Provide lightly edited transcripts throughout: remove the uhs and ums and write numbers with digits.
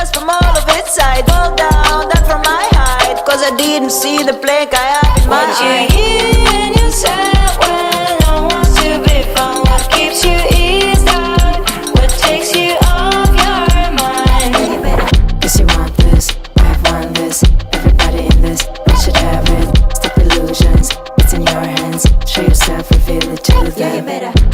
dust from all of its sides. Fall down, that from my height. Cause I didn't see the plank I have in my eye. What you hear in yourself when no one's to be found? What keeps you eased out? What takes you off your mind? Guess you want this, I want this. Everybody in this, we should have it. Stop illusions, it's in your hands. Show yourself, reveal it to them.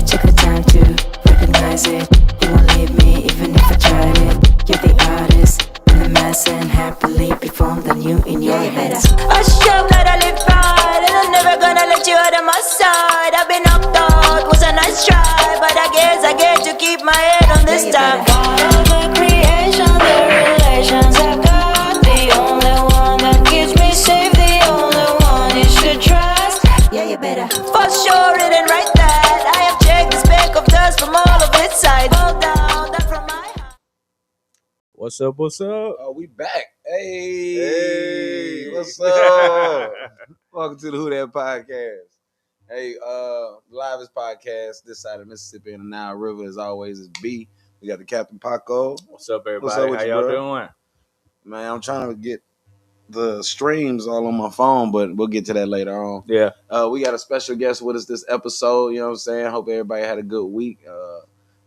Take the time to recognize it. You won't leave me even if I tried it. You're the artist in the mess and happily perform the new in your hands. I show that I live right, and I'm never gonna let you out of my side. I've been knocked out, was a nice try, but I guess I get to keep my head on this time. Part of the creation, the relations I've got, the only one that keeps me safe, the only one you should trust. Yeah, you better. For sure, it ain't right that I have checked the speck of dust from all of its sides. Fall down, that from my heart. What's up? What's up? Oh, we back. Hey, what's up? Welcome to the Whodat Podcast. Hey, livest podcast this side of Mississippi and the Nile River, as always, is B. We got the Captain Paco. What's up, everybody? What's up with How you, y'all bro? doing? Man, I'm trying to get the streams all on my phone, but we'll get to that later on. Yeah. We got a special guest with us this episode. You know what I'm saying? Hope everybody had a good week.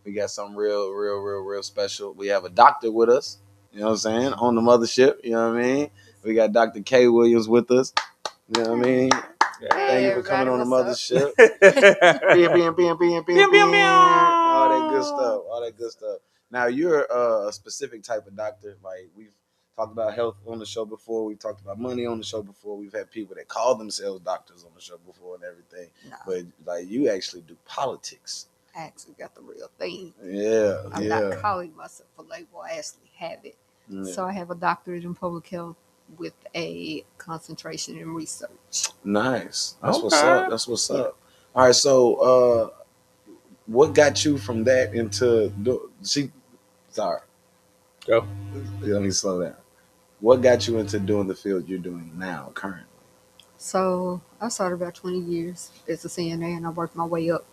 We got something real special. We have a doctor with us. You know what I'm saying? On the mothership. You know what I mean? We got Dr. K. Williams with us. You know what I mean? Thank you for coming on the mothership. All that good stuff. Now, you're a specific type of doctor. Like, we've talked about health on the show before. We've talked about money on the show before. We've had people that call themselves doctors on the show before and everything. No. But, like, you actually do politics. I actually got the real thing. Yeah, I'm not calling myself a label. I actually have it. Yeah. So I have a doctorate in public health with a concentration in research. Nice. That's Okay. what's up. That's what's up. All right, so what got you from that into sorry. Go. Let me slow down. What got you into doing the field you're doing now, currently? So I started about 20 years as a CNA, and I worked my way up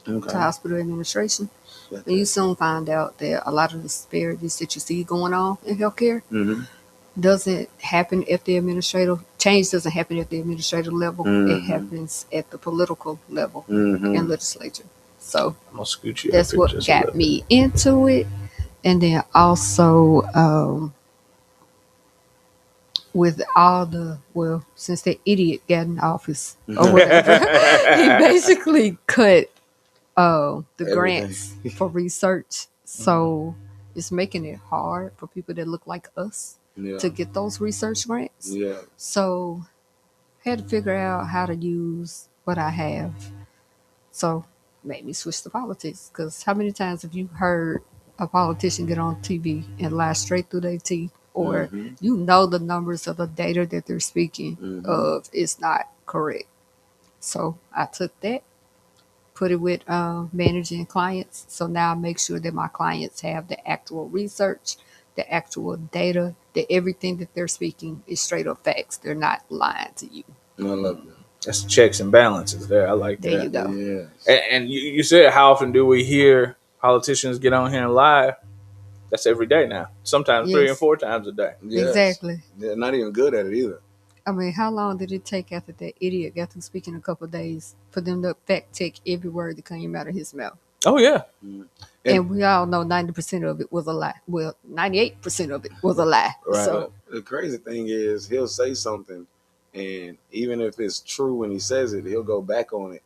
to hospital administration. And you soon find out that a lot of the disparities that you see going on in healthcare doesn't happen at the administrative. Change doesn't happen at the administrative level. It happens at the political level and legislature. So I'm gonna scoot you. that's up what just a got little me into it. And then also with all since that idiot got in office or whatever, he basically cut the grants for research. So it's making it hard for people that look like us to get those research grants. Yeah. So I had to figure out how to use what I have. So made me switch to politics, because how many times have you heard a politician get on TV and lie straight through their teeth, or you know the numbers of the data that they're speaking of is not correct? So I took that, put it with managing clients. So now I make sure that my clients have the actual research, the actual data, that everything that they're speaking is straight up facts. They're not lying to you. I love that. That's checks and balances there. I like There that. you go. Yeah. And you said, how often do we hear politicians get on here and lie? That's every day now. Sometimes 3 and 4 times a day. Yes. Exactly. They're not even good at it either. I mean, how long did it take after that idiot got to speaking a couple of days for them to fact check every word that came out of his mouth? Oh yeah. And we all know 90% of it was a lie. Well, 98% of it was a lie. Right. So The crazy thing is, he'll say something, and even if it's true when he says it, he'll go back on it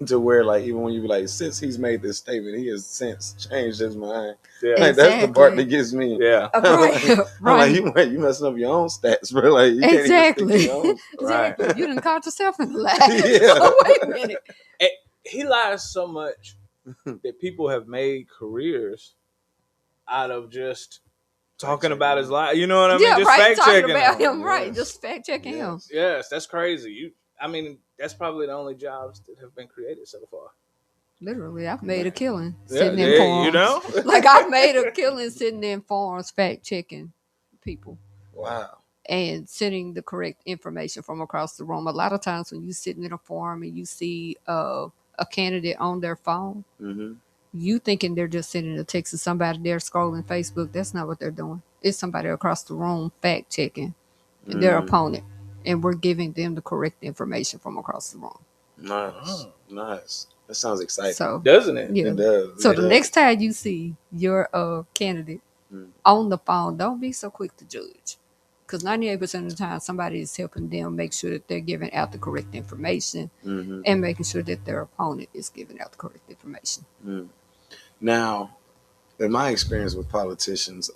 to where, like, even when you be like, since he's made this statement, he has since changed his mind. Yeah. Like, that's the part that gets me. Yeah. right, I'm like, you messing up your own stats, bro. Like, you can't even exactly. stick to your own. Exactly. You done caught yourself in the lie. Yeah. So wait a minute. He lies so much that people have made careers out of just talking about his life. You know what I mean? Just right. fact Talking checking about him. him, right? Just fact checking him. Yes, that's crazy. That's probably the only jobs that have been created so far. Literally, I've made a killing Yeah, sitting in forums. you know? Like, I've made a killing sitting in forums, fact checking people. Wow. And sending the correct information from across the room. A lot of times when you're sitting in a forum and you see a candidate on their phone, You thinking they're just sending a text to somebody there scrolling Facebook. That's not what they're doing. It's somebody across the room fact checking their opponent, and we're giving them the correct information from across the room. Nice. Nice. That sounds exciting. So Doesn't it? yeah. It does. So It the does. next time you see your candidate on the phone, don't be so quick to judge. Because 98% of the time, somebody is helping them make sure that they're giving out the correct information and making sure that their opponent is giving out the correct information. Now, in my experience with politicians,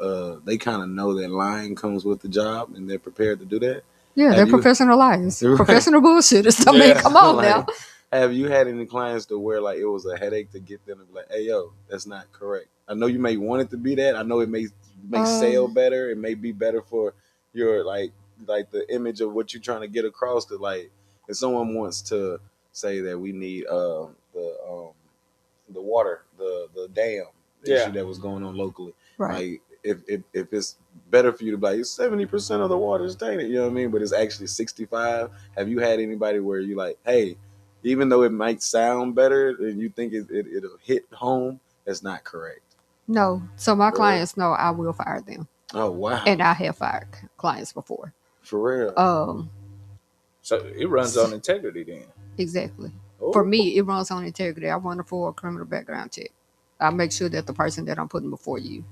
they kind of know that lying comes with the job, and they're prepared to do that. Yeah, Have they're you- professional liars. Right. Professional bullshitters. I mean, Yeah. come on Like, now. Have you had any clients to where like it was a headache to get them to be like, "Hey, yo, that's not correct." I know you may want it to be that. I know it may sell better. It may be better for your like the image of what you're trying to get across. To like, if someone wants to say that we need the water, the dam issue that was going on locally, Right. like if it's better for you to be like 70% of the water is tainted, you know what I mean? But it's actually 65. Have you had anybody where you like, hey, even though it might sound better and you think it'll hit home, that's not correct? No. So my Really? clients know I will fire them. Oh wow. And I have fired clients before. For real. So it runs on integrity then. Exactly. Oh. For me, it runs on integrity. I run a full criminal background check. I make sure that the person that I'm putting before you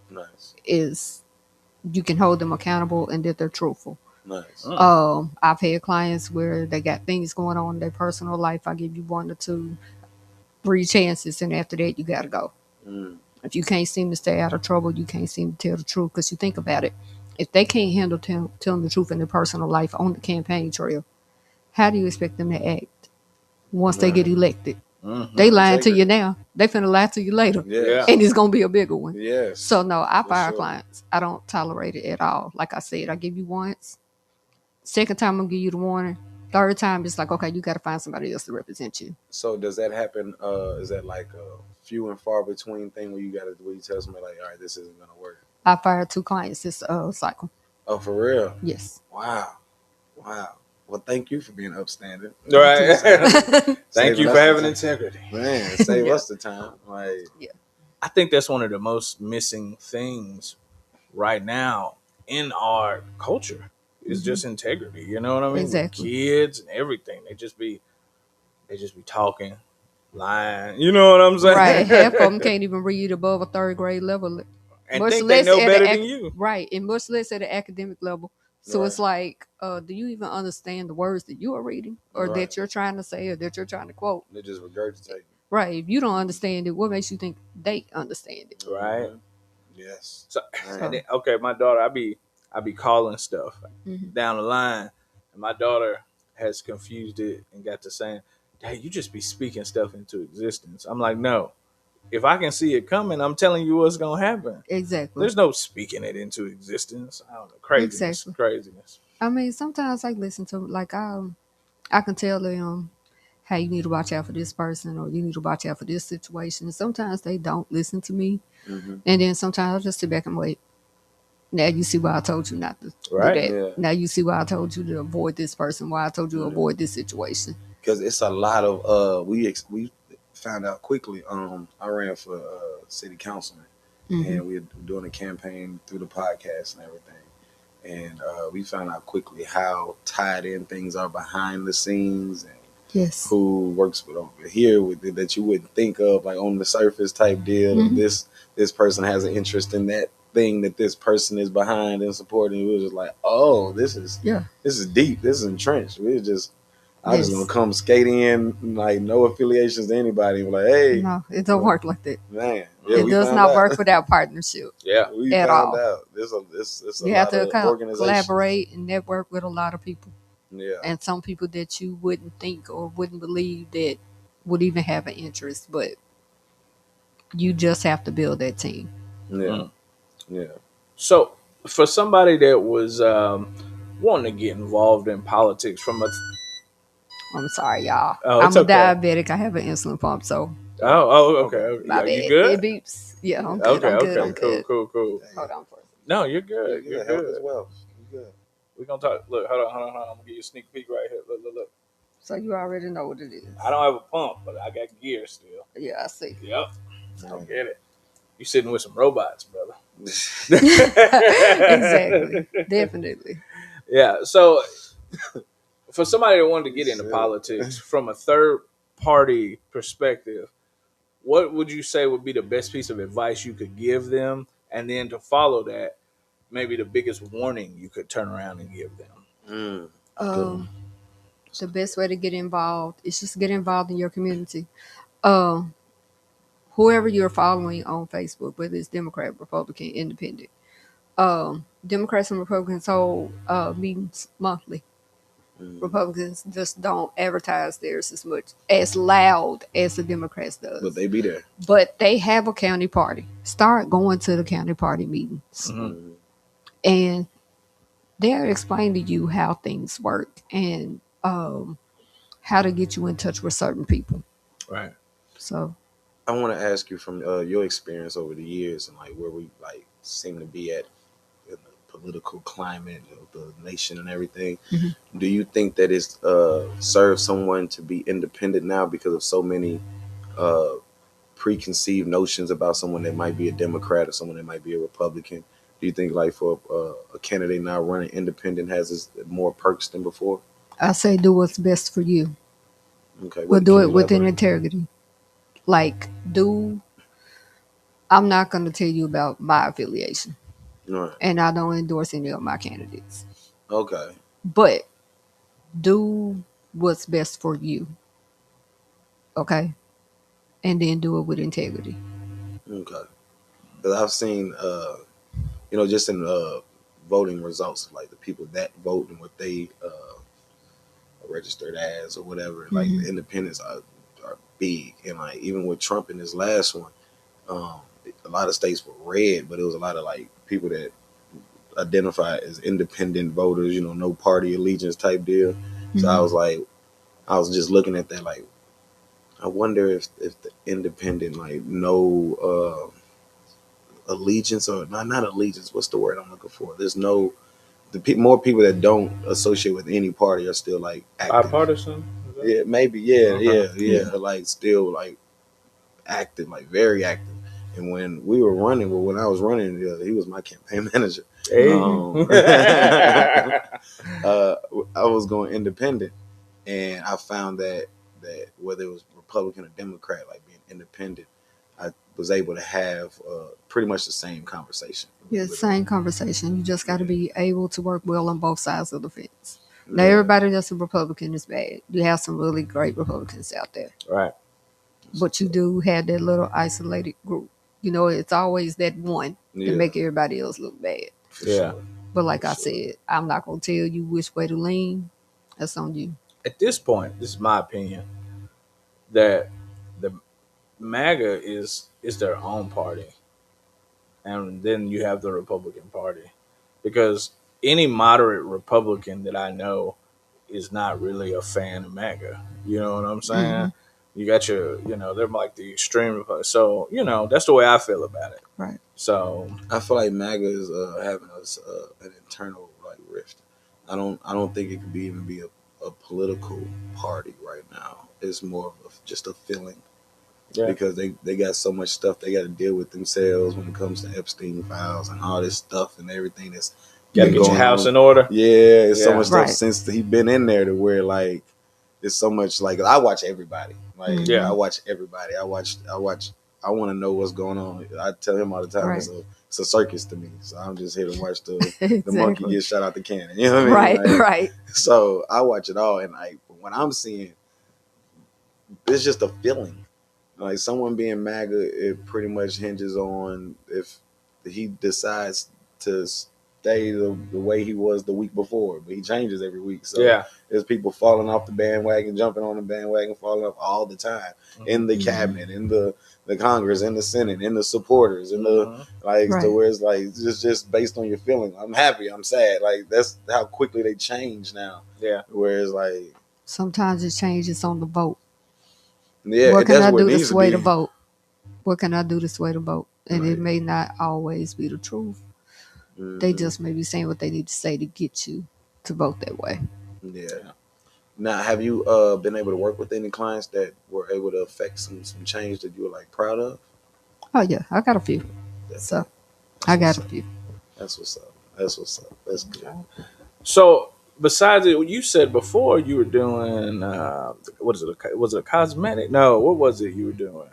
Nice. is, you can hold them accountable and that they're truthful. Nice. I've had clients where they got things going on in their personal life. I give you 1 or 2, 3 chances, and after that, you got to go. If you can't seem to stay out of trouble, you can't seem to tell the truth. Because you think about it, if they can't handle telling the truth in their personal life on the campaign trail, how do you expect them to act once they get elected? They lying to you now. They finna lie to you later. Yes. And it's going to be a bigger one. Yes. So, no, I fire sure. clients. I don't tolerate it at all. Like I said, I give you once. Second time, I'm going to give you the warning. Third time, it's like, okay, you got to find somebody else to represent you. So does that happen? Is that like a few and far between thing where you tell somebody like, all right, this isn't gonna work? I fired 2 clients this cycle. Oh, for real? Yes. Wow. Well, thank you for being upstanding. Right. Thank Save you us for the having time. integrity. Man, save us the time. Like, I think that's one of the most missing things right now in our culture is just integrity. You know what I mean? Exactly. With kids and everything. They just be talking, lying. You know what I'm saying? Right. Half of them can't even read above a 3rd grade level. And much think they less know at better a than you. Right. And much less at an academic level. So Right. it's like, do you even understand the words that you are reading or Right. that you're trying to say or that you're trying to quote? they just regurgitate. Right. If you don't understand it, what makes you think they understand it? Right. Yes. So, Right. and then, okay, my daughter, I be calling stuff down the line, and my daughter has confused it and got to saying, "Dad, you just be speaking stuff into existence." I'm like, no. If I can see it coming, I'm telling you what's gonna happen. Exactly. There's no speaking it into existence. I don't know, craziness, Exactly. craziness. I mean, sometimes I listen to, like, I can tell them, hey, you need to watch out for this person or you need to watch out for this situation. And sometimes they don't listen to me. And then sometimes I'll just sit back and wait. Now you see why I told you not to Right. do that. Yeah. Now you see why I told you to avoid this person, why I told you to avoid this situation. Because it's a lot of we found out quickly. I ran for city councilman, and we were doing a campaign through the podcast and everything. And we found out quickly how tied in things are behind the scenes, and Yes. who works with over here with that you wouldn't think of, like on the surface type deal. And this person has an interest in that thing that this person is behind and supporting. It was just like, oh, this is deep. This is entrenched. We just. I just gonna come skate in, like no affiliations to anybody. And be like, hey, No, it don't work like that. man, It does not work without partnership. Yeah. We at found all. out. This a You lot have to of organizations. collaborate and network with a lot of people. Yeah, And some people that you wouldn't think or wouldn't believe that would even have an interest. But you just have to build that team. yeah, yeah. So for somebody that was wanting to get involved in politics from a I'm sorry, y'all. Oh, I'm it's a okay. diabetic. I have an insulin pump, so okay. my Yeah, bad. you good? It beeps. Yeah, I'm good. Okay, I'm good. okay, I'm good. cool. Hold on for a second. No, you're good. You're Health good. as well. You good. We're gonna talk. Look, hold on. I'm gonna give you a sneak peek right here. Look. So you already know what it is. I don't have a pump, but I got gear still. Yeah, I see. Yep. I don't get it. You sitting with some robots, brother. Exactly. Definitely. Yeah. So for somebody that wanted to get into politics from a third party perspective, what would you say would be the best piece of advice you could give them? And then to follow that, maybe the biggest warning you could turn around and give them. Good one. The best way to get involved is just get involved in your community. Uh, Whoever you're following on Facebook, whether it's Democrat, Republican, Independent, Democrats and Republicans hold meetings monthly. Republicans just don't advertise theirs as loud as the Democrats does. But they be there. But they have a county party. Start going to the county party meetings, and they'll explain to you how things work and how to get you in touch with certain people. Right. So I want to ask you from your experience over the years and like where we like seem to be at in the political climate of the nation and everything. Do you think that it's serves someone to be independent now because of so many preconceived notions about someone that might be a Democrat or someone that might be a Republican? Do you think like for a candidate now running independent has more perks than before? I say do what's best for you. Okay, But do can it you within elaborate? integrity. Like, I'm not going to tell you about my affiliation, Right. and I don't endorse any of my candidates. Okay. But do what's best for you, okay? And then do it with integrity. Okay. Because I've seen, just in voting results, like the people that vote and what they registered as or whatever, like the independents are big. And like even with Trump in his last one, a lot of states were red, but it was a lot of like people that identify as independent voters, no party allegiance type deal. So I was just looking at that like, I wonder if the independent like no allegiance or not allegiance. What's the word I'm looking for? There's no more people that don't associate with any party are still like active. Bipartisan? Yeah, maybe. Yeah, Okay. yeah. Like still like active, like very active. And when we were running, when I was running, he was my campaign manager. Hey. I was going independent, and I found that whether it was Republican or Democrat, like being independent, I was able to have pretty much the same conversation. Yeah, same conversation. You just got to be able to work well on both sides of the fence. Now, Yeah. everybody that's a Republican is bad. You have some really great Republicans out there. Right. But you do have that little isolated group. It's always that one Yeah. to make everybody else look bad. For Yeah. sure. But like I said, I'm not going to tell you which way to lean. That's on you. At this point, this is my opinion, that the MAGA is their own party. And then you have the Republican Party. Because any moderate Republican that I know is not really a fan of MAGA. You know what I'm saying? You got your, they're like the extreme Republican. So, that's the way I feel about it. Right. So I feel like MAGA is having us an internal like rift. I don't think it could even be a political party right now. It's more of just a feeling. yeah. Because they got so much stuff they got to deal with themselves when it comes to Epstein files and all this stuff and everything that's Gotta been get your going house on. in order. Yeah, it's so Yeah. much stuff Right. since he been in there to where like there's so much like I watch everybody. Like Yeah. I watch everybody. I want to know what's going on. I tell him all the time Right. it's a circus to me. So I'm just here to watch the Exactly. monkey get shot out the cannon. You know what I mean? Right, Like, right. So I watch it all, and like when I'm seeing, it's just a feeling. Like someone being MAGA, it pretty much hinges on if he decides to stay the way he was the week before, but he changes every week. So Yeah. there's people falling off the bandwagon, jumping on the bandwagon, falling off all the time in the cabinet, in the Congress, in the Senate, in the supporters, in the like Right. to where it's like it's just based on your feeling. I'm happy, I'm sad. Like that's how quickly they change now. Yeah. Whereas like Sometimes it changes on the vote. yeah, What can that's I what do it to needs sway to the be. vote? What can I do to sway the vote? And Right. it may not always be the truth. They just may be saying what they need to say to get you to vote that way. Yeah. Now, have you been able to work with any clients that were able to affect some change that you were like proud of? Oh yeah, I got a few. So I got a few. That's what's up. That's what's up. That's good. So besides it, you said before you were doing what is it? Was it a cosmetic? No, what was it you were doing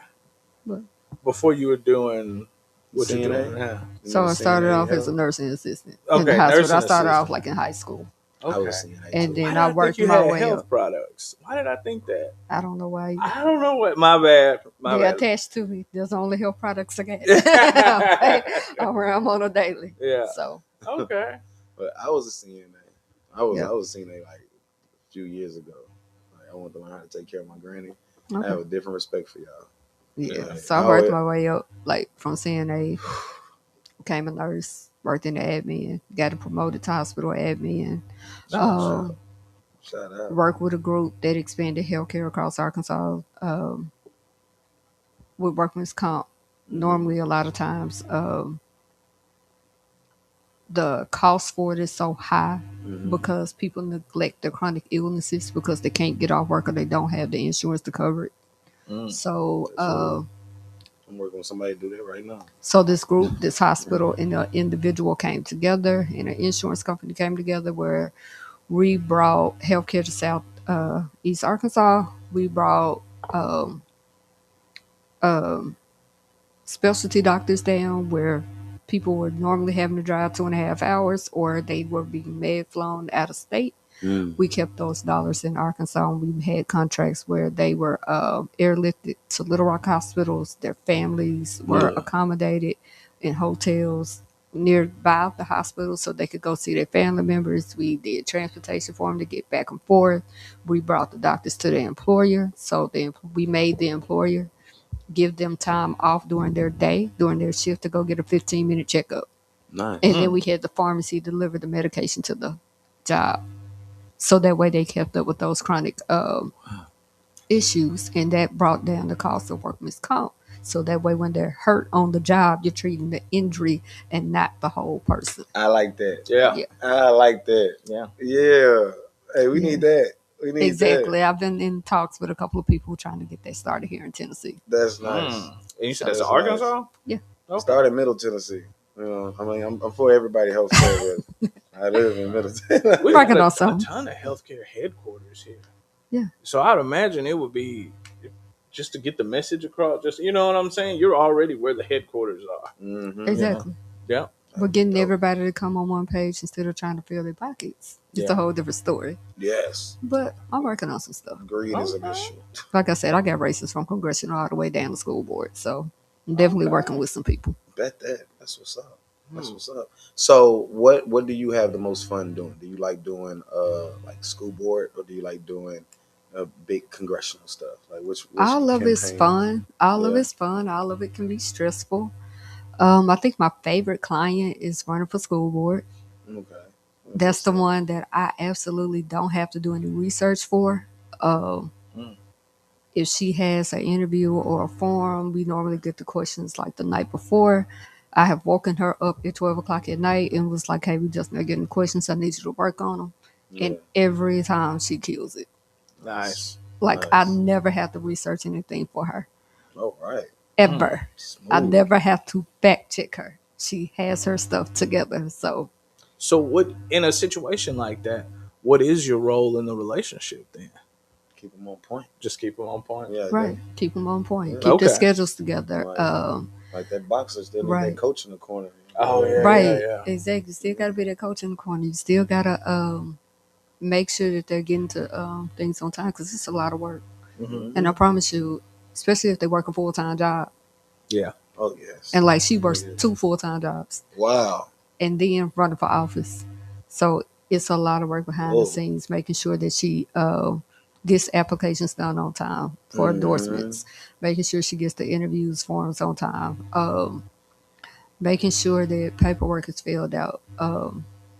But, before you were doing what you're CNA? doing now? so I started CNA off as a help? nursing assistant in the Okay, hospital. nursing I started off assistant. like in high school, I Okay. was CNA and too. Why then did I I think worked you my had way health up. products? Why did I think that? I don't know why either. I don't know what. My bad. My They bad. attached to me. There's only health products I got. I'm around on a daily. Yeah. So Okay. But I was a CNA. I yeah. was a CNA like a few years ago. Like I wanted to learn how to take care of my granny. I Okay. have a different respect for y'all. Yeah. Like, So I worked my way up, like from CNA, became a nurse, worked in the admin, got promoted to hospital admin. Um, Shout out. worked with a group that expanded healthcare across Arkansas with workman's comp. Normally, a lot of times, the cost for it is so high because people neglect their chronic illnesses because they can't get off work or they don't have the insurance to cover it. So, I'm working with somebody to do that right now. so this group, this hospital, and the individual came together, and an insurance company came together where we brought healthcare to South East Arkansas. We brought specialty doctors down where people were normally having to drive 2.5 hours or they were being med flown out of state. We kept those dollars in Arkansas, and we had contracts where they were airlifted to Little Rock hospitals. Their families were accommodated in hotels nearby the hospital so they could go see their family members. We did transportation for them to get back and forth. We brought the doctors to the employer, so we made the employer give them time off during their day, during their shift, to go get a 15-minute checkup. Nice. And then we had the pharmacy deliver the medication to the job. So that way they kept up with those chronic issues, and that brought down the cost of workman's comp. So that way when they're hurt on the job, you're treating the injury and not the whole person. I like that. Yeah. Yeah. I like that. Yeah. Yeah. Hey, we Yeah. need that. We need Exactly. that. I've been in talks with a couple of people trying to get that started here in Tennessee. That's nice. And you said that's That's Arkansas? Yeah. Okay. Start in Middle Tennessee. You know, I mean, I'm for everybody health care, but I live in Middle Tennessee. We Working got on a something. ton of healthcare headquarters here. Yeah. So I'd imagine it would be just to get the message across. Just, you know what I'm saying? You're already where the headquarters are. Mm-hmm. Exactly. Yeah. We're getting everybody to come on one page instead of trying to fill their pockets. It's Yeah. a whole different story. Yes. But I'm working on some stuff. Greed is an issue. Like I said, I got races from congressional all the way down to school board. So I'm definitely working with some people. Bet that. That's what's up. That's what's up. So what do you have the most fun doing? Do you like doing like school board, or do you like doing big congressional stuff? Like which All of it's campaign? fun. All of Yeah. it's fun. All of it can be stressful. I think my favorite client is running for school board. Okay. That's the one that I absolutely don't have to do any research for. If she has an interview or a forum, we normally get the questions like the night before. I have woken her up at 12 o'clock at night and was like, hey, we just not getting questions. I need you to work on them. And every time she kills it. Nice. Like, Nice. I never have to research anything for her. All right. Ever. I Smooth. never have to fact check her. She has her stuff together. So what in a situation like that, what is your role in the relationship then? Keep them on point. Just keep them on point. Yeah. right, keep them on point. Yeah. Keep Okay. their schedules together. Right. Like that boxer still need Right. that coach in the corner. Oh, yeah. Right, yeah. exactly. You still got to be that coach in the corner. You still got to make sure that they're getting to things on time because it's a lot of work. Mm-hmm. And I promise you, especially if they work a full-time job. Yeah. Oh yes. And like she works Yeah. 2 full-time jobs Wow. and then running for office. So it's a lot of work behind Whoa. the scenes, making sure that she gets applications done on time for endorsements, making sure she gets the interviews forms on time, making sure that paperwork is filled out.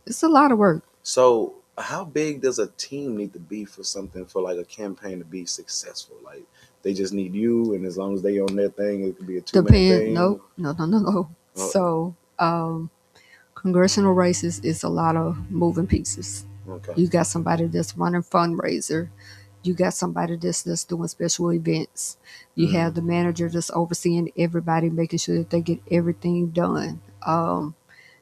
It's a lot of work. So how big does a team need to be for something, for like a campaign to be successful? Like they just need you, and as long as they on their thing, it could be a 2-minute thing. No. Oh. So congressional races is a lot of moving pieces. Okay. You got somebody that's running fundraiser. You got somebody that's doing special events. You have the manager that's overseeing everybody, making sure that they get everything done.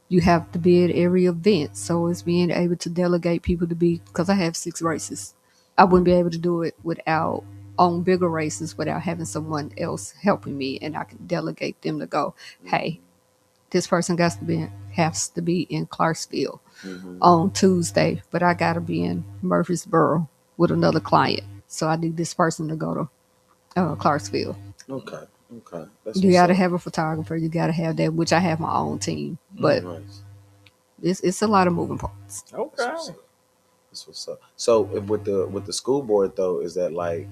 You have to be at every event, so it's being able to delegate people to be. Because I have 6 races, I wouldn't be able to do it without on bigger races without having someone else helping me, and I can delegate them to go. Hey, this person has to be in Clarksville on Tuesday, but I got to be in Murfreesboro with another client. So I need this person to go to Clarksville. Okay. That's You what's got to up. have a photographer. You got to have that, which I have my own team. But Nice. it's a lot of moving parts. Okay. That's what's up. So if with the school board though, is that like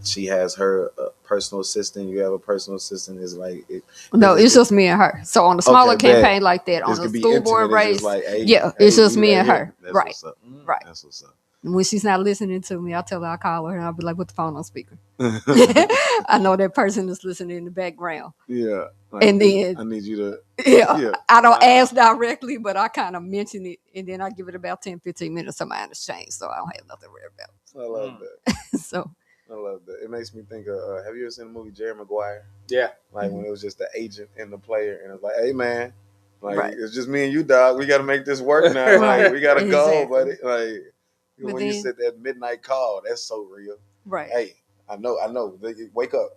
she has her personal assistant? You have a personal assistant? Is like No, it's just me and her. So on a smaller Okay, bet. campaign like that, on This the could be school intimate. board It's race, just like, hey, yeah, hey, it's just you me right and here. her. That's Right, what's up. right. That's what's up. And when she's not listening to me, I tell her I call her and I'll be like, put the phone on speaker. I know that person is listening in the background. Yeah. Like, And then I need you to. yeah, Yeah. I don't ask directly, but I kind of mention it, and then I give it about 10, 15 minutes. Somebody has changed, so I don't have nothing to worry about. I love that. So I love that. It makes me think of. Have you ever seen the movie Jerry Maguire? Yeah. Like when it was just the agent and the player, and it's like, hey man, like Right. it's just me and you, dog. We got to make this work now. Right. Like we got to go, Exactly. buddy. Like But when you then- said that midnight call, that's so real. right, Hey, I know. Wake up.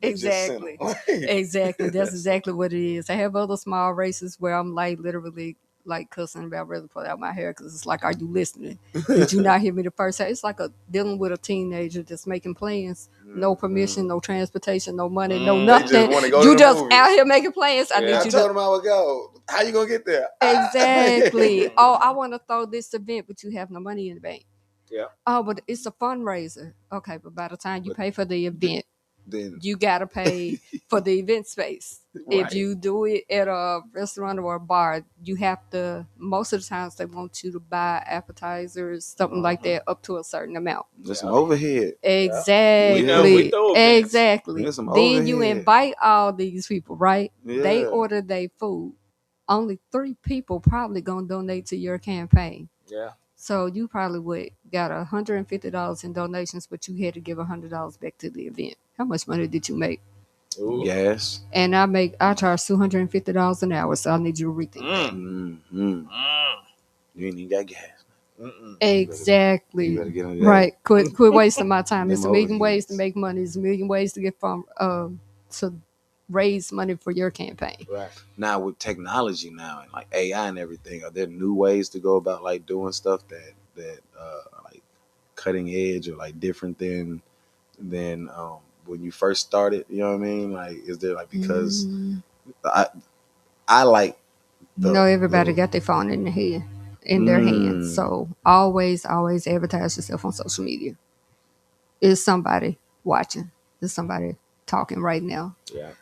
They just sent exactly. 'em. Exactly. That's exactly what it is. I have other small races where I'm like literally like cussing about rather pull out my hair because it's like, are you listening? Did you not hear me the first time? It's like dealing with a teenager that's making plans, no permission, no transportation, no money, no They nothing. just wanna go to You the just movies. out here making plans. I Yeah. need I you told to him I would go. How you gonna get there? exactly. Oh, I want to throw this event, but you have no money in the bank. Yeah. Oh, but it's a fundraiser. Okay, but by the time you But pay for the event, Then you gotta pay for the event space. Right. If you do it at a restaurant or a bar, you have to. Most of the times, they want you to buy appetizers, something like that, up to a certain amount. there's some overhead. Exactly. We know we throw events. Exactly. There's some Then you overhead. invite all these people, right? They Yeah. order their food. Only 3 people probably gonna donate to your campaign. Yeah. So you probably got $150 in donations, but you had to give $100 back to the event. How much money did you make? Ooh. Yes. And I charge $250 an hour, so I need you to rethink that. Mm-hmm. You ain't even got gas. Mm-mm. Exactly. You better get on that. Right. Quit wasting my time. There's a Them million ways to overheads. make money. There's a million ways to get to raise money for your campaign. Right. Now with technology now and like AI and everything, are there new ways to go about like doing stuff that like cutting edge or like different than when you first started? You know what I mean? Like, is there like because I like Everybody got their phone in their hands. So always advertise yourself on social media. Is somebody watching? Is somebody talking right now? Yeah.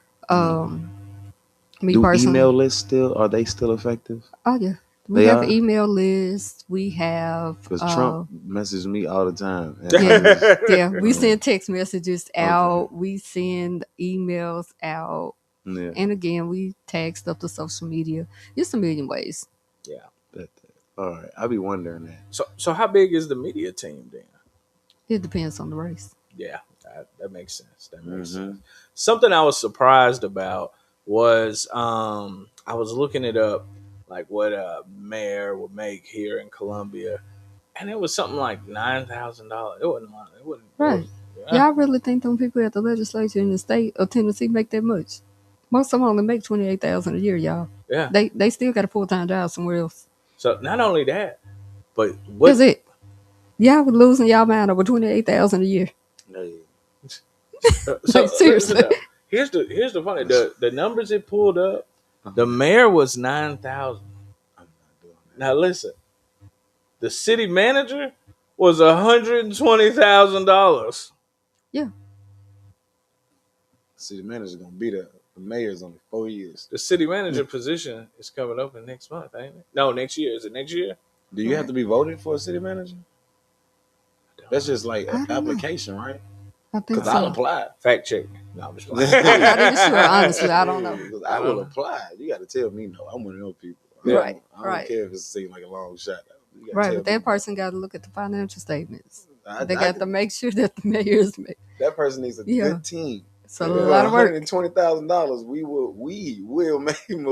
Me do personally. email lists still are they still effective? Oh yeah. We They have are? an email list. We have Because Trump messages me all the time. And yeah, we send text messages out. We send emails out. yeah. And again, we tag stuff to social media. It's a million ways. Yeah. All right, I be wondering that. So how big is the media team then? It depends on the race. Yeah, that makes sense. That makes Mm-hmm. sense. Something I was surprised about was I was looking it up, like what a mayor would make here in Columbia, and it was something like $9,000. It wasn't a lot. It wasn't Right. Yeah. Y'all really think them people at the legislature in the state of Tennessee make that much? Most of them only make $28,000 a year, y'all. Yeah. They still got a full-time job somewhere else. So not only that, but what That's it. Y'all was losing y'all mind over $28,000 a year. So Like, seriously. listen, here's the funny the numbers it pulled up. The mayor was 9,000. I'm not doing that. Now listen, the city manager was $120,000. Yeah. City manager's gonna be there. The mayor's only 4 years. The city manager position is coming up in next month, ain't it? No, next year. Is it next year? Do you have to be voted for a city manager? That's just like I an don't know. application, right? I think Because I'll so. apply. Fact check me. No, I'm just playing. I'm not even sure, honestly. I don't know. 'Cause I will apply. You got to tell me no. I'm one of those people. Yeah. Right, I don't right. care if it seems like a long shot. You gotta Right, tell but me that no. person got to look at the financial statements. They got to make sure that the mayors make. That person needs a good team. It's a lot of work. $120,000. We will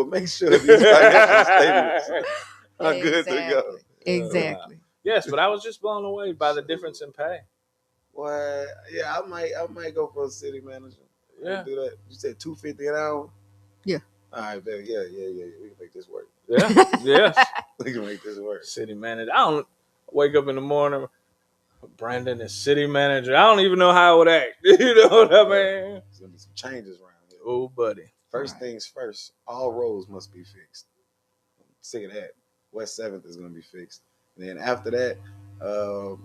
make sure these financial statements are good to go. Exactly. Yes, but I was just blown away by the difference in pay. What? Yeah, I might go for a city manager. Yeah, do that. You said $250 an hour. Yeah. All right, baby. Yeah. We can make this work. Yeah, yes. We can make this work. City manager. I don't wake up in the morning. Brandon is city manager. I don't even know how I would act. You know what I mean? There's gonna be some changes around here. Oh, buddy. Things first. All roads must be fixed. I'm sick of that. West 7th is gonna be fixed. And then after that, I'm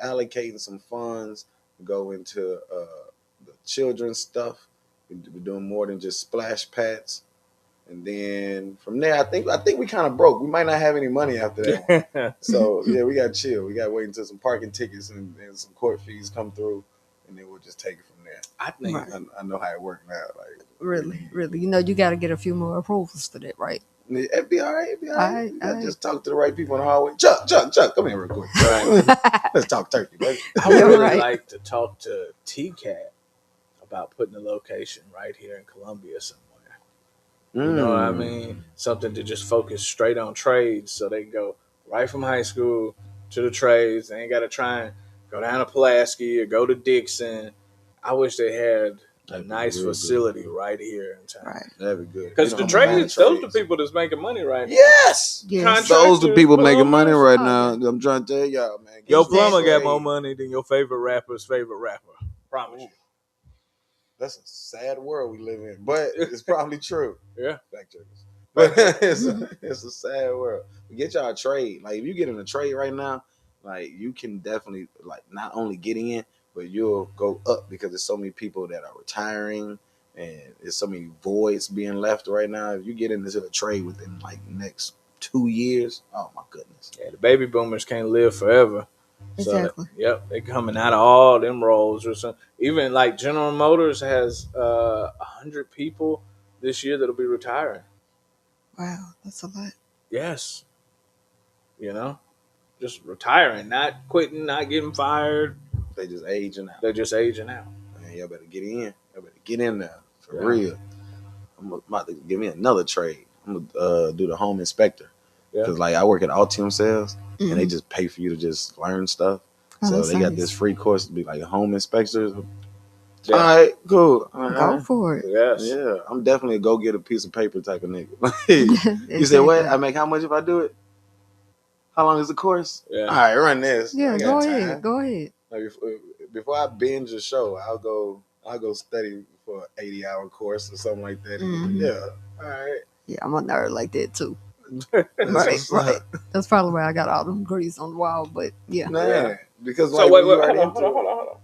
allocating some funds to go into the children's stuff. We're doing more than just splash pads. And then from there, I think we kind of broke. We might not have any money after that. So yeah, we got to chill. We got to wait until some parking tickets and some court fees come through, and then we'll just take it from there. I think I know how it works now. Like really, you got to get a few more approvals for that, right? It'd be all right. I just talk to the right people in the hallway. Chuck, come here real quick. Let's talk turkey, baby. I would really like to talk to TCAT about putting a location right here in Columbia somewhere. You know what I mean? Something to just focus straight on trades so they can go right from high school to the trades. They ain't got to try and go down to Pulaski or go to Dixon. I wish they had a nice facility right here in town. Right. That'd be good. Because the trades, those are the people that's making money right now. Yes. Those are the people making money right now. Oh. I'm trying to tell y'all, man. Your plumber got more money than your favorite rapper's favorite rapper. Promise you. That's a sad world we live in, but it's probably true. Yeah. Fact checkers. But it's a sad world. Get y'all a trade. Like if you get in a trade right now, like you can definitely like not only get in, but you'll go up because there's so many people that are retiring and there's so many voids being left right now. If you get into a trade within like the next 2 years, oh my goodness. Yeah, the baby boomers can't live forever. Exactly. So, yep, they coming out of all them roles or something. Even like General Motors has 100 people this year that'll be retiring. Wow, that's a lot. Yes. You know, just retiring, not quitting, not getting fired. They just aging out. Man, y'all better get in. Y'all better get in there for real. I'm about to give me another trade. I'm gonna do the home inspector. Because like I work at Altium Sales, and they just pay for you to just learn stuff. So they got this free course to be like a home inspector. Yeah. All right, cool. Go for it. Yes. Yeah, I'm definitely a go get a piece of paper type of nigga. You said what? I make how much if I do it? How long is the course? Yeah. All right, run this. Yeah, go ahead. Like before I binge a show, I'll go study for an 80-hour course or something like that. Yeah. All right. Yeah, I'm a nerd like that too. Right. That's probably why I got all them degrees on the wall. But yeah. Nah, because so wait, hold on.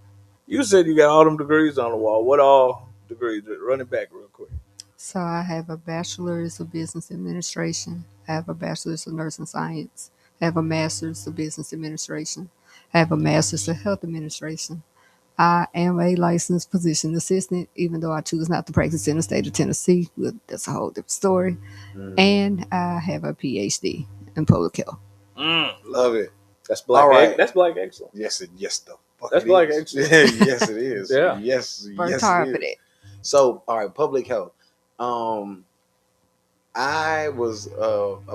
You said you got all them degrees on the wall. What all degrees? Run it back real quick. So I have a bachelor's of business administration. I have a bachelor's of nursing science. I have a master's of business administration. I have a master's of health administration. I am a licensed physician assistant, even though I choose not to practice in the state of Tennessee. Well, that's a whole different story. And I have a PhD in public health. Love it. That's black. That's black excellence. Yes, that's black excellence. Yes, it is. Yeah. Yes. Worked hard for that. So, all right, public health. I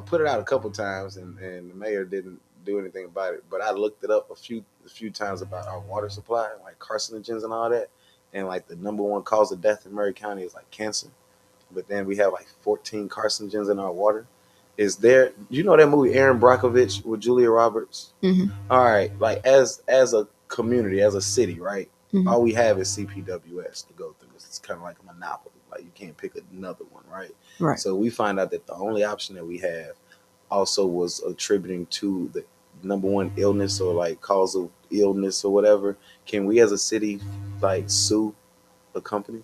put it out a couple times, and the mayor didn't do anything about it. But I looked it up a few times about our water supply, like carcinogens and all that. And like the number one cause of death in Murray County is like cancer. But then we have like 14 carcinogens in our water. You know that movie Aaron Brockovich with Julia Roberts? Mm-hmm. All right, like as a community, as a city, right? Mm-hmm. All we have is CPWS to go through. It's kind of like a monopoly. Like you can't pick another one, right? Right. So we find out that the only option that we have also was attributing to the number one illness or like cause of illness or whatever. Can we as a city like sue a company?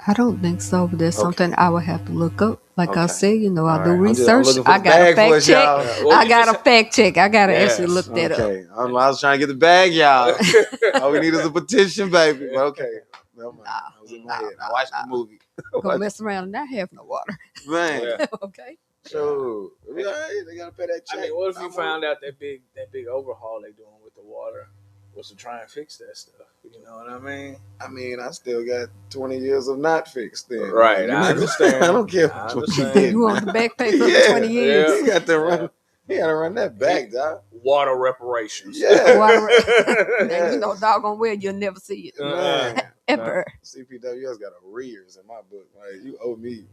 I don't think so, but that's something I would have to look up. Like I said, I do research. I got a fact check. I got a fact check. I got to actually look that up. Okay. I was trying to get the bag, y'all. All we need is a petition, baby. Okay. Never mind. I was in my head. I watched the movie. Go mess around and not have no water. Man. Okay. Sure. Yeah, they gotta pay that check. I mean, what if you I'm found out that big overhaul they doing with the water was to try and fix that stuff? You know what I mean? I mean, I still got 20 years of not fixed then. Right, You I know, understand. I don't care I what you understand. did. You want the back pay for Yeah, 20 years. yeah. He got to run. Yeah. He got to run that back, dog. Water reparations. Yeah. Water- Yes. You know, doggone well, you'll never see it. Man, Ever. CPWS got arrears in my book. Like, you owe me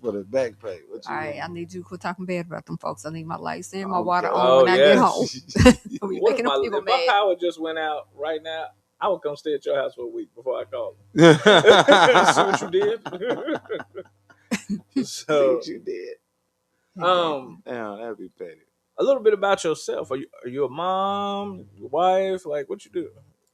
for the back pay. What you All right, mean? I need you to quit talking bad about them folks. I need my lights and my water Okay. on when I get yes. home. We What making if them people if my mad. power just went out right now? I would come stay at your house for a week before I call. See what you did. See So, what you did. um, Damn, that'd be petty. a little bit about yourself. Are you a mom, wife? Like, what you do?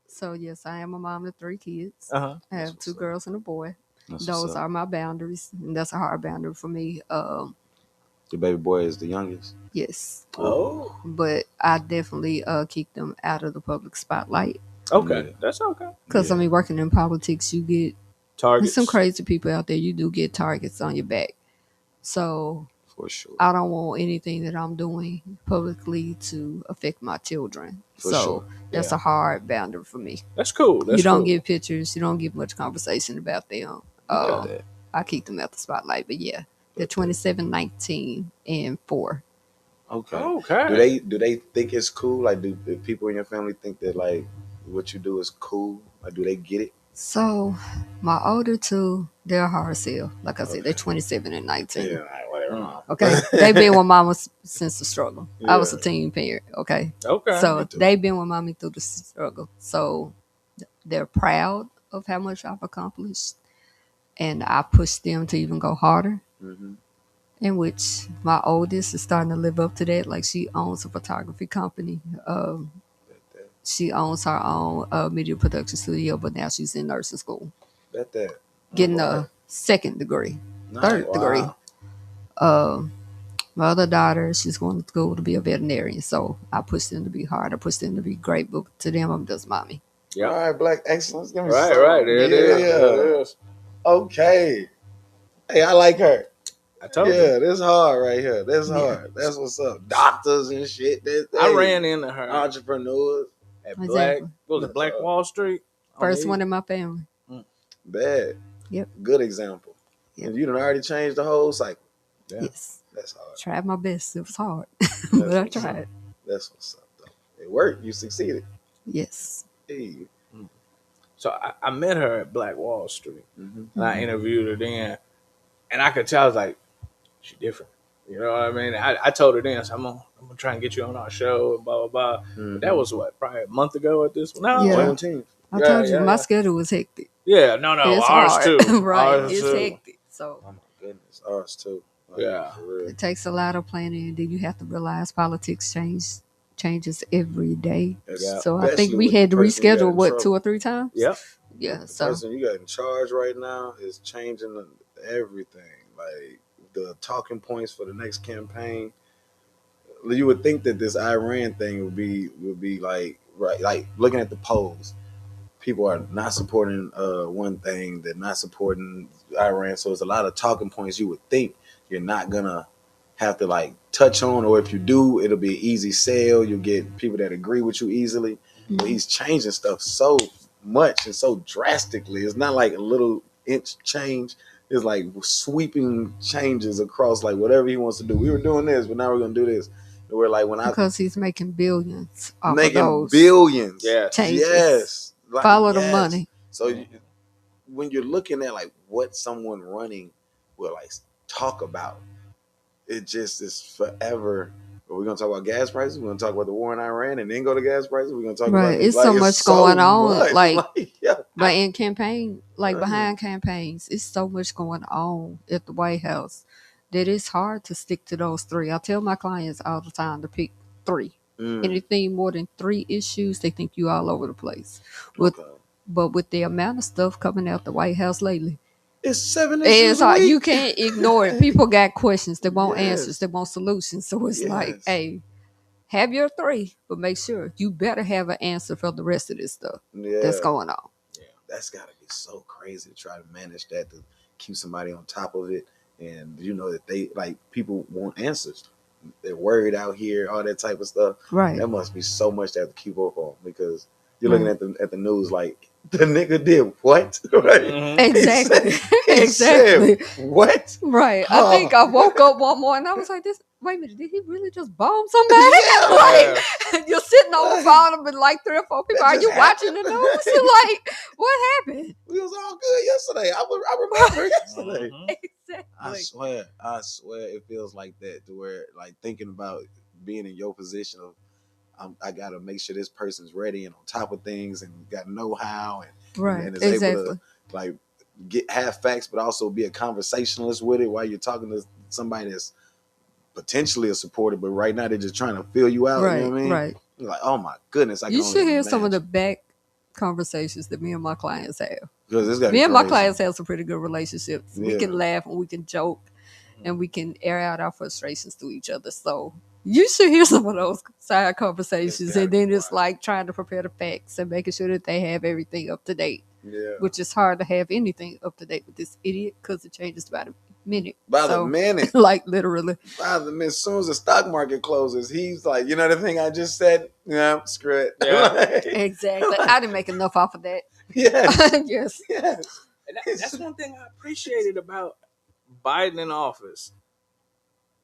So yes, I am a mom of 3 kids. Uh huh. I have what's 2 up. girls and a boy. That's Those what's up. are my boundaries, and that's a hard boundary for me. Your baby boy is the youngest. Yes, Oh, but I definitely keep them out of the public spotlight okay. Yeah. That's okay. because I Yeah. mean, working in politics, you get Targets. some crazy people out there. You do get targets on your back. So For sure. I don't want anything that I'm doing publicly to affect my children. For so sure. that's Yeah. a hard boundary for me. That's cool. That's You don't cool. get pictures. You don't get much conversation about them. Got that. I keep them at the spotlight. But yeah, they're 27, 19, and 4. Okay. Okay. Do they think it's cool? Like, do people in your family think that like what you do is cool? Like, do they get it? So my older 2, they're hard sell. Like I said, they're 27 and 19. Yeah, whatever. Okay. They've been with mama since the struggle. I was a Yeah. teen parent. Okay. Okay. So Me too. they've been with mommy through the struggle. So they're proud of how much I've accomplished. And I push them to even go harder. Mm-hmm. In which my oldest is starting to live up to that. Like she owns a photography company. She owns her own media production studio, but now she's in nursing school, Bet that. getting Alright. a 2nd degree, Nice. 3rd degree. Wow. My other daughter, she's going to school to be a veterinarian. So I push them to be hard. I push them to be great, but to them, I'm just mommy. Yeah. All right, Black Excellence. Give me Right. some. Right. There it is. There it is. Okay. Hey, I like her. I told you. Yeah, this hard right here. This Yeah. hard. That's what's up. Doctors and shit. I ran into her Entrepreneurs. at Exactly. Black. What was it Black Wall Street? First On one in my family. Bad. Yep. Good example. Yep. And you done already changed the whole cycle. Yeah. Yes. That's hard. Tried my best. It was hard, but I what's up. tried. That's what's up, though. It worked. You succeeded. Yes. Hey. So I met her at Black Wall Street, Mm-hmm. and I interviewed her then, and I could tell I was like, she's different. You know what I mean? I told her then, so I'm gonna try and get you on our show, and blah blah blah. But that was what, probably a month ago at this. No, Yeah. 17. I Yeah, told you yeah, my yeah. schedule was hectic. yeah, no, It's ours hard. too, Right. Ours It's too. hectic. So Oh my goodness. Ours too. Like, Yeah. For real. it takes a lot of planning, and then you have to realize politics changes every day. Yeah. So I think Especially we with had to the person you got reschedule in what trouble. 2 or 3 times. Yep. Yeah. The So person you got in charge right now is changing everything. Like the talking points for the next campaign. You would think that this Iran thing would be like right, like looking at the polls. People are not supporting one thing, they're not supporting Iran. So it's a lot of talking points you would think you're not gonna have to like touch on, or if you do, it'll be an easy sale. You'll get people that agree with you easily. But he's changing stuff so much and so drastically. It's not like a little inch change. It's like sweeping changes across like whatever he wants to do. We were doing this, but now we're gonna do this. And we're like when I because he's making billions off of making those billions. Yes. changes. Yes. Like, Follow the yes. money. So when you're looking at like what someone running will like talk about, it just is forever. We're gonna talk about gas prices. We're gonna talk about the war in Iran, and then go to gas prices. We're gonna talk Right. about It's so much going on, much. like- yeah, But in campaign, like Right. behind campaigns, it's so much going on at the White House that it's hard to stick to those 3. I tell my clients all the time to pick 3. Anything more than 3 issues, they think you all over the place. Okay. But with the amount of stuff coming out the White House lately, It's 7 issues. it's a hard. week. You can't ignore it. People got questions. They want Yes. answers. They want solutions. So it's like, Yes. hey, have your 3, but make sure you better have an answer for the rest of this stuff Yeah. that's going on. That's gotta be so crazy to try to manage that, to keep somebody on top of it and you know that they like people want answers. They're worried out here, all that type of stuff. Right. That must be so much to have to keep up on because you're looking at the news like the nigga did what? Right? Mhm. Exactly. He Exactly. said, what? Right. I Oh. think I woke up one morning. I was like, "This. Wait a minute. Did he really just bomb somebody?" Yeah. Like you're sitting on the phone with like 3 or 4 people. That Are just you watching the news? You're like, what happened? We was all good yesterday. I remember yesterday. Mhm. Exactly. I swear, it feels like that to where, like, thinking about being in your position of, I got to make sure this person's ready and on top of things and got to know how Right. and is able Exactly. to like have facts, but also be a conversationalist with it while you're talking to somebody that's potentially a supporter, but right now they're just trying to fill you out. Right. You know what I mean? Right. You're like, oh my goodness, I can You only should hear some of the imagine. back conversations that me and my clients have. Because it's got Me and my clients have some pretty good relationships. We Yeah. can laugh and we can joke and we can air out our frustrations to each other. So you should hear some of those side conversations. gotta And then be it's wild. like trying to prepare the facts and making sure that they have everything up to date, Yeah. which is hard to have anything up to date with this idiot because it changes by the minute. By the So, minute. like literally. By the minute, as soon as the stock market closes, he's like, you know the thing I just said? Yeah, screw it. Yeah. Like, Exactly. I didn't make enough off of that. yes. Yes. Yes. And that's one thing I appreciated about Biden in office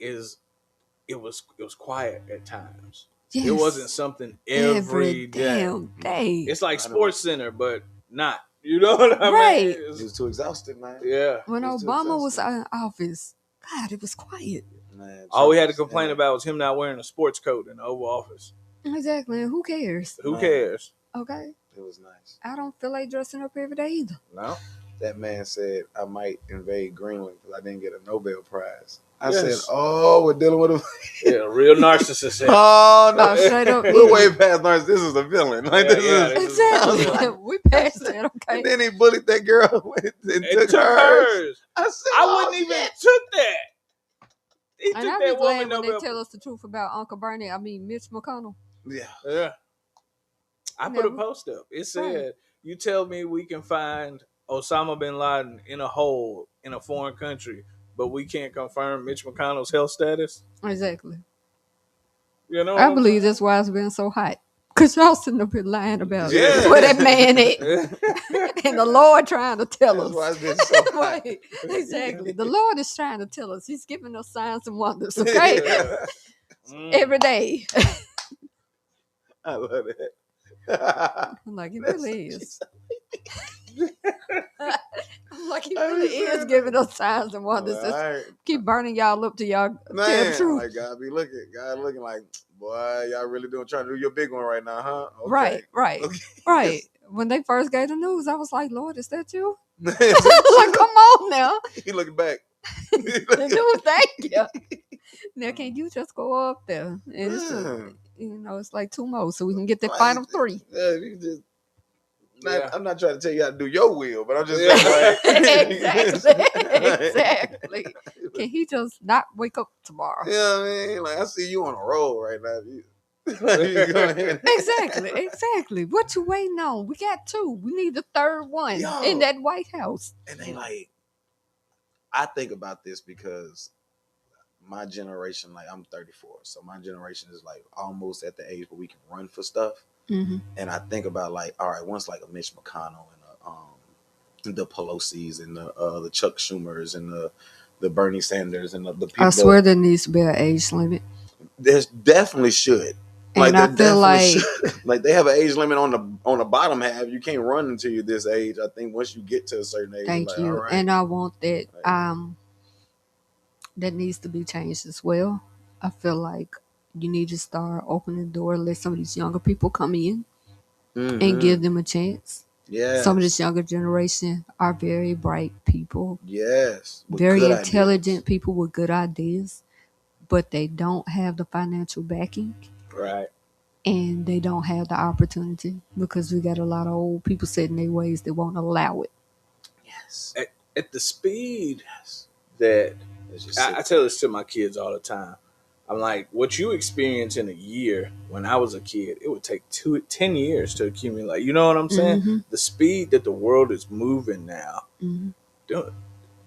is it was quiet at times. Yes. It wasn't something every day. damn day. It's like I know. Sports Center, but not. You know what I Right. mean? He It's- was too exhausted, man. yeah. When It's too Obama was exhausting. in office, God, it was quiet. Man, All we had to Trump was- complain yeah. about was him not wearing a sports coat in the Oval Office. Exactly. And who cares? Who Man. cares? Okay. It was nice. I don't feel like dressing up every day either. No. That man said I might invade Greenland because I didn't get a Nobel Prize. I Yes. said, oh, we're dealing with a Yeah, real narcissist. oh No, no, straight up. we're way past narcissist. This is a villain. Like Yeah, this yeah, is. this Exactly. We passed that, okay? And then he bullied that girl and It took took hers. hers. I said, I oh, wouldn't even shit. took that. He And took I be that glad woman when they Nobel. tell us the truth about Uncle Bernie. I mean, Mitch McConnell. Yeah. Yeah. I put a Never. post up. It said, Right. "You tell me we can find Osama bin Laden in a hole in a foreign country, but we can't confirm Mitch McConnell's health status." Exactly. You know, I believe that's why it's been so hot. Because y'all sitting up here lying about Yeah. where that man at. that's And the Lord trying to tell That's us. why it's been so hot. Right. Exactly. The Lord is trying to tell us. He's giving us signs and wonders, okay? Every day. I love that. I'm like, it That's really what she is. I'm like, he really is giving us signs and wonders. Just Alright. keep burning y'all up till y'all tell the Man, truth. like God looking like, boy, y'all really trying to do your big one right now, huh? Okay. Right. Okay. Right. When they first gave the news, I was like, Lord, is that you? like, Like, come on now. he looking back. The news, thank you. Now, can you just go up there? And it's just, Mm. it's like 2 more so we can get the Like, final 3. Yeah, you just. Yeah. I'm not trying to tell you how to do your will, but I'm just Yeah. saying, Exactly. like, Exactly. Can he just not wake up tomorrow? You know what I mean? Like I see you on a roll right now. You go ahead. Exactly. What you waiting on? We got 2. We need the 3rd one Yo. in that White House. And they like, I think about this because my generation, like I'm 34, so my generation is like almost at the age where we can run for stuff. Mm-hmm. And I think about like, all right, once like a Mitch McConnell and the Pelosi's and the Chuck Schumers and the Bernie Sanders and the people. I swear there needs to be an age limit. There's definitely should. And I there feel definitely like should. Like they have an age limit on the bottom half. You can't run until you're this age. I think once you get to a certain age, thank like, you. all right. And I want that Right. that needs to be changed as well. I feel like you need to start opening the door, let some of these younger people come in and Mhm. give them a chance. Yeah. Some of this younger generation are very bright people, Yes. With very good intelligent ideas. people with good ideas, but they don't have the financial backing right. and they don't have the opportunity because we got a lot of old people set in their ways that won't allow it. Yes. At the speed that It's just I tell this to my kids all the time. I'm like, what you experience in a year when I was a kid, it would take 10 years to accumulate. You know what I'm saying? Mhm. The speed that the world is moving now, Mhm. dude,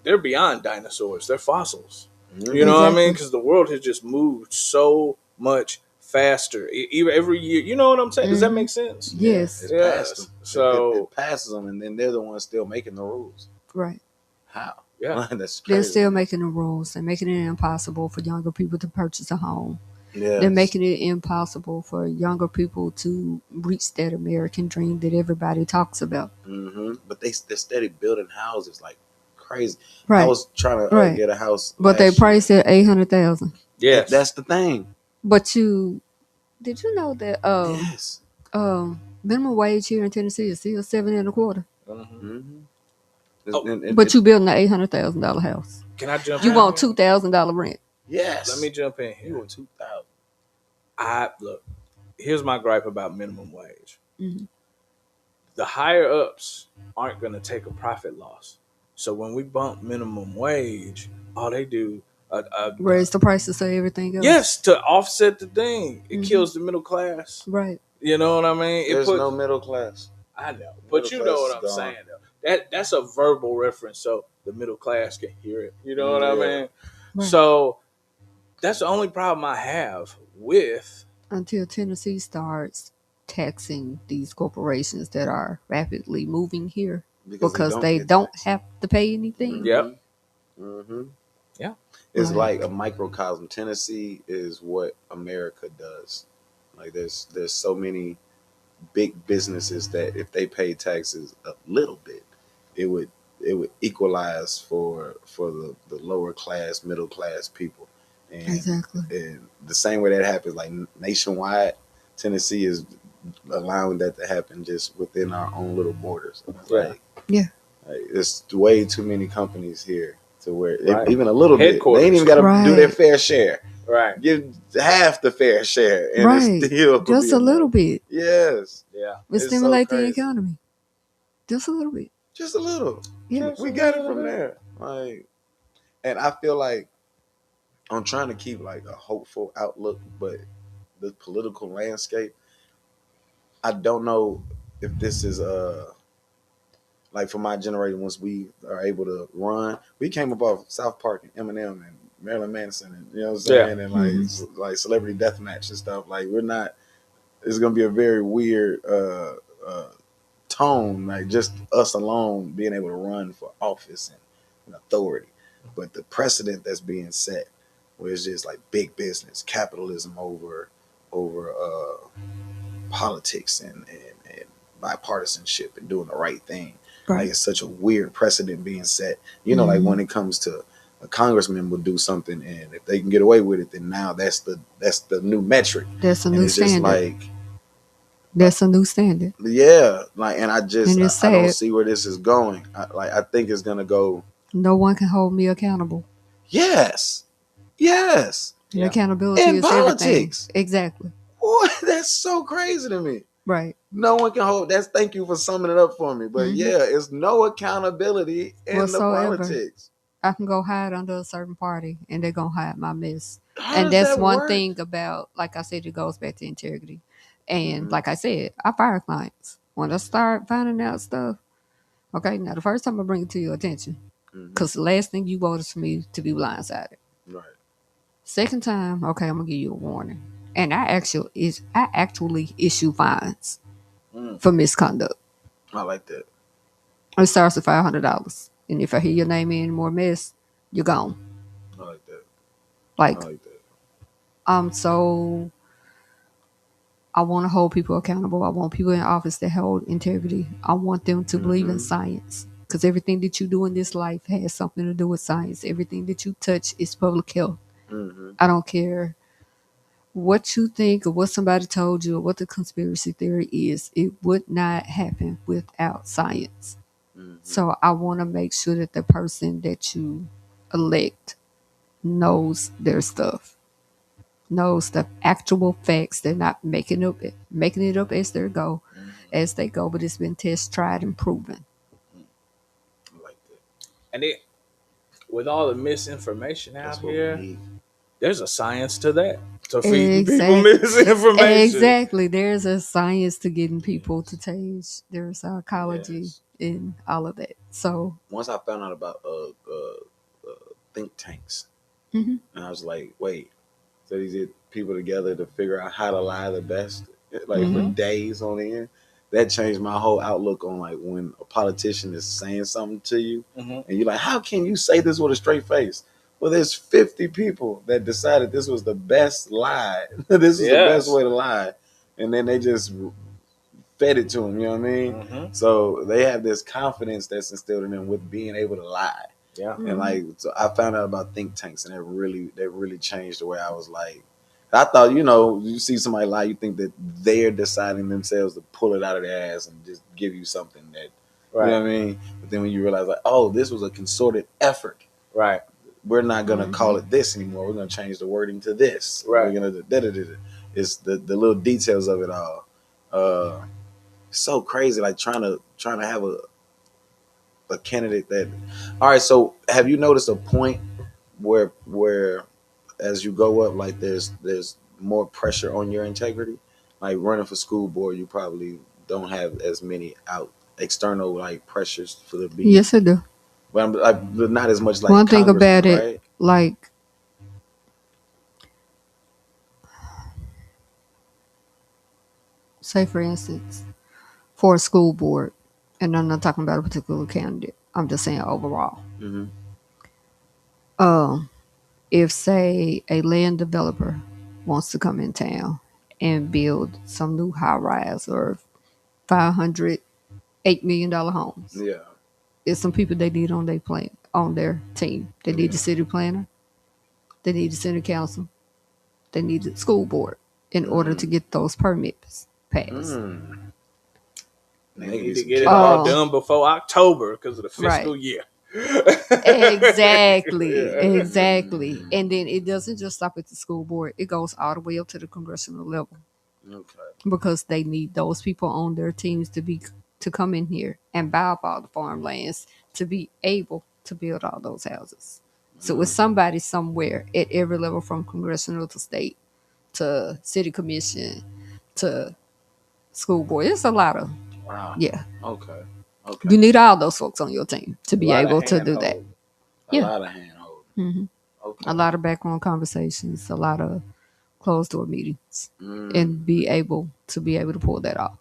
they're beyond dinosaurs. They're fossils. Mhm. You know what I mean? Exactly. Because the world has just moved so much faster. Even every year. You know what I'm saying? Does that make sense? Yes. It's Yes. past them. So it passes them, and then they're the ones still making the rules. Right. How? Yeah. That's They're crazy. still making the rules. They're making it impossible for younger people to purchase a home. Yes. They're making it impossible for younger people to reach that American dream that everybody talks about. But they're steady building houses like crazy. Right. I was trying to Right. get a house, But they last priced year. it $800,000. yes. That's the thing. But did you know that Yes. minimum wage here in Tennessee is still $7.25? Mhm. Oh. But you building an $800,000 house. Can I jump You in? want $2,000 rent. Yes. Let me jump in You here. want 2,000? Look. Here's my gripe about minimum wage. Mhm. The higher ups aren't going to take a profit loss. So when we bump minimum wage, all they do, Raise the prices of everything else. yes, to offset the thing, it Mhm. kills the middle class. Right. You know what I mean? There's no middle class. I know, but Middle you know class what is I'm gone. saying though. That's a verbal reference, so the middle class can hear it. You know what I Yeah. mean? Right. So that's the only problem I have with. Until Tennessee starts taxing these corporations that are rapidly moving here because they get don't taxed. have to pay anything. Yep. Yeah. It's Right. like a microcosm. Tennessee is what America does. Like there's so many big businesses that if they pay taxes a little bit, it would equalize for the lower class, middle class people. And, Exactly. and the same way that happens like nationwide, Tennessee is allowing that to happen just within our own little borders. Yeah. Yeah. Like, there's way too many companies here to where Right. even a little bit, Headquarters. they ain't even got to Right. do their fair share. Right. Give half the fair share, and Right. it's still Just a little bit. Yes, Yeah. We It's so stimulate the crazy. economy. Just a little bit. just a little. Yeah. We got it from there. Like, and I feel like I'm trying to keep like a hopeful outlook, but the political landscape, I don't know if this is like for my generation. Once we are able to run, we came up off South Park and Eminem and Marilyn Manson, and you know what I'm saying, and like celebrity deathmatch and stuff. Like we're not. It's gonna be a very weird tone, like just us alone being able to run for office and authority. But the precedent that's being set, where it's just like big business, capitalism over politics and bipartisanship and doing the right thing. Right. Like it's such a weird precedent being set. You know, like when it comes to a congressman will do something, and if they can get away with it, then now that's the new metric. That's a And new it's just standard. like, That's a new standard. yeah, like, and I And just it's I don't sad. see where this is going. I think it's gonna go. No one can hold me accountable. Yes. And accountability In is politics. everything. Exactly. Boy, that's so crazy to me. Right. No one can hold. That's thank you for summing it up for me. But yeah, it's no accountability in the Whatsoever. politics. I can go hide under a certain party and they're going to hide my mess. How And does that's that one work? thing about, like I said, it goes back to integrity. And like I said, I fire clients. When I start finding out stuff, okay, now the first time I bring it to your attention, because the last thing you want is for me to be blindsided. Right. Second time, okay, I'm gonna give you a warning, and I actually issue fines for misconduct. I like that. It starts at $500, and if I hear your name in more mess, you're gone. I like that. Like, I like that. so I want to hold people accountable. I want people in office that hold integrity. I want them to believe in science, because everything that you do in this life has something to do with science. Everything that you touch is public health. I don't care what you think or what somebody told you or what the conspiracy theory is. It would not happen without science. So I want to make sure that the person that you elect knows their stuff, knows the actual facts. They're not making it up as they go, but it's been tested, tried, and proven. I like that. And with all the misinformation That's out what we here, need. there's a science to that. To feeding people Exactly. misinformation. Exactly. There's a science to getting people to change their psychology. Yes. and all of that. So Once I found out about think tanks, mhm, and I was like, wait, so these get people together to figure out how to lie the best, like for mhm. days on end. That changed my whole outlook on like when a politician is saying something to you, Mhm. and you're like, how can you say this with a straight face? Well, there's 50 people that decided this was the best lie. This is the best Yes. way to lie, and then they just fed it to them. You know what I mean? Mhm. So they have this confidence that's instilled in them with being able to lie. Yeah. And like, so I found out about think tanks, and that really changed the way I was like. I thought, you see somebody lie, you think that they're deciding themselves to pull it out of their ass and just give you something that, Right. you know what I mean? But then when you realize, like, oh, this was a concerted effort. Right. We're not gonna call it this anymore. We're gonna change the wording to this. Right. We're gonna It's the little details of it all. So crazy, like trying to have a candidate that. All right, so have you noticed a point where as you go up, like there's more pressure on your integrity? Like running for school board, you probably don't have as many out external like pressures for the beat. Yes, I do. But I'm like, but not as much like One thing congressman, about it, right? like, say for instance, for a school board, and I'm not talking about a particular candidate. I'm just saying overall. Mm-hmm. If say a land developer wants to come in town and build some new high rise or $508 million homes, Yeah. it's some people they need on their team. They need the city planner, they need the city council, they need the school board in order to get those permits passed. Mm. They need to get it all done before October because of the fiscal year. Exactly. And then it doesn't just stop at the school board. It goes all the way up to the congressional level. Okay. Because they need those people on their teams to come in here and buy up all the farmlands to be able to build all those houses. So it's somebody somewhere at every level, from congressional to state to city commission to school board. It's a lot of yeah. Okay. You need all those folks on your team to be able to do that. A lot of hand holding. Okay. A lot of background conversations, a lot of closed door meetings, and be able to pull that off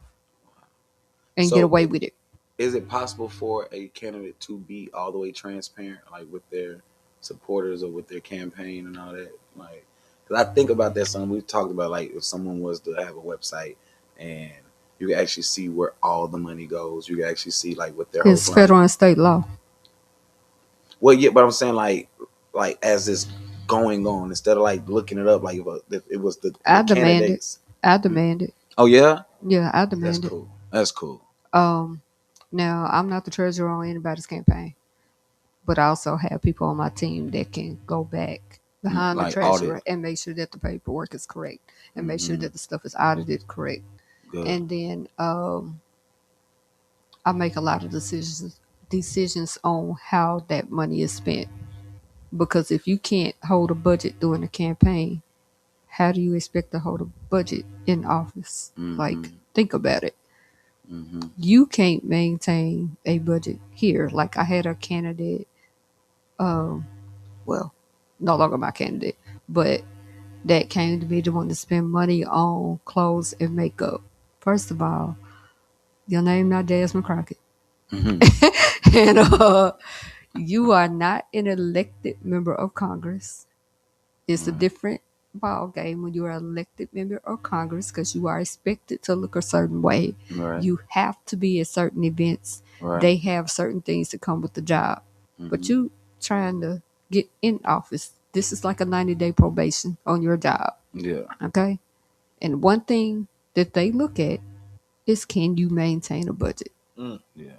and get away with it. Is it possible for a candidate to be all the way transparent, like with their supporters or with their campaign and all that? Like, because I think about that. Something we've talked about, like if someone was to have a website and you can actually see where all the money goes, you can actually see like what their It's federal and state law. Well, yeah, but I'm saying like as it's going on, instead of like looking it up, like if it was the candidates. I demand it. Oh yeah. Yeah, I demand it. Cool. That's cool. Now I'm not the treasurer on anybody's campaign, but I also have people on my team that can go back behind the treasurer and make sure that the paperwork is correct and make sure that the stuff is audited correct. Good. And then I make a lot of decisions on how that money is spent. Because if you can't hold a budget during a campaign, how do you expect to hold a budget in office? Like, think about it. You can't maintain a budget here. Like, I had a candidate, well, no longer my candidate, but that came to me to want to spend money on clothes and makeup. First of all, your name not Jasmine Crockett. And you are not an elected member of Congress. It's a different ball game when you are an elected member of Congress, because you are expected to look a certain way. Right. You have to be at certain events. Right. They have certain things that come with the job. But you trying to get in office, this is like a 90-day probation on your job. Yeah. Okay? And one thing that they look at is, can you maintain a budget? Yeah.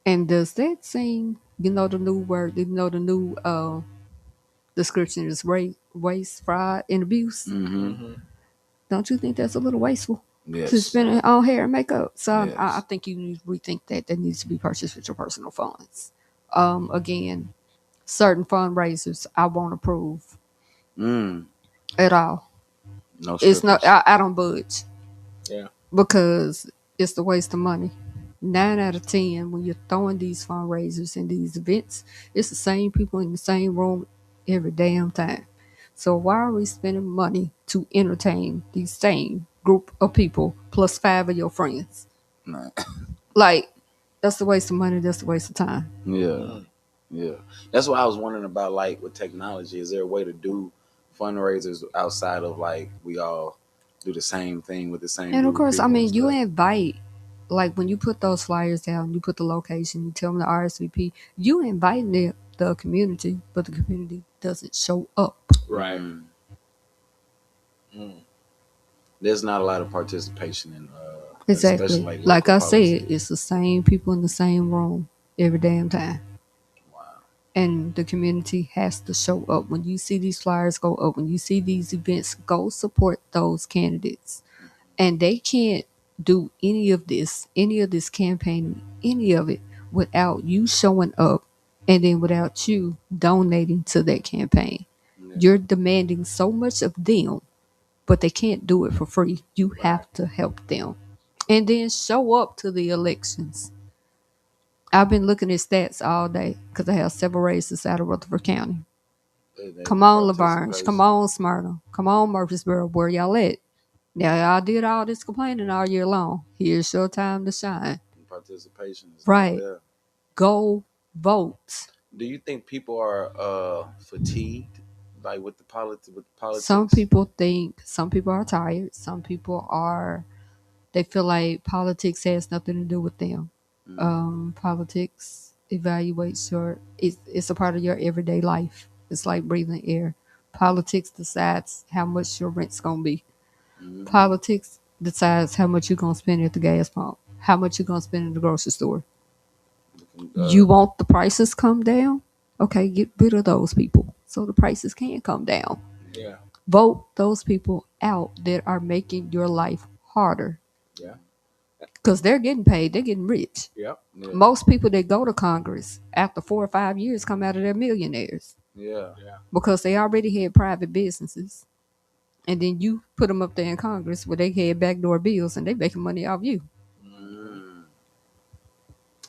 And does that seem, the new word, the new description is waste, fraud, and abuse? Don't you think that's a little wasteful? Yes. To spend it on hair and makeup. So yes. I think you need to rethink that. That needs to be purchased with your personal funds. Again, certain fundraisers I won't approve at all. No, it's not. I don't budge. Yeah. Because it's the waste of money. 9 out of 10, when you're throwing these fundraisers and these events, it's the same people in the same room every damn time. So why are we spending money to entertain these same group of people plus 5 of your friends? Nah. Like, that's a waste of money. That's a waste of time. Yeah. Yeah. That's what I was wondering about, like, with technology. Is there a way to do fundraisers outside of, like, we all do the same thing with the same And of group of course, I people and mean, you stuff? invite, like when you put those flyers down, you put the location, you tell them the RSVP, you invite the community, but the community doesn't show up. Right. Mm. There's not a lot of participation in Exactly. especially like Like local I said, politics. it's the same people in the same room every damn time. Wow. And the community has to show up. When you see these flyers go up, when you see these events, go support those candidates. And they can't do any of this campaigning, any of it without you showing up and then without you donating to that campaign. Yeah. You're demanding so much of them, but they can't do it for free. You have to help them. And then show up to the elections. I've been looking at stats all day because I have several races out of Rutherford County. Come on, Lavergne. Come on, Smyrna. Come on, Murfreesboro. Where y'all at? Now, y'all did all this complaining all year long. Here's your time to shine. Participation is not Right. there. Go vote. Do you think people are fatigued, like with politics? Some people are tired. Some people they feel like politics has nothing to do with them. Politics evaluates it's a part of your everyday life. It's like breathing air. Politics decides how much your rent's gonna be. Politics decides how much you're gonna spend at the gas pump, how much you're gonna spend in the grocery store. You want the prices come down? Okay, get rid of those people so the prices can come down. Yeah. Vote those people out that are making your life harder. Yeah. Because they're getting paid, they're getting rich. Yep. Yeah. Most people that go to Congress after 4 or 5 years come out of there millionaires Yeah. Yeah. because they already had private businesses. And then you put them up there in Congress where they had backdoor bills and they making money off you. Mm.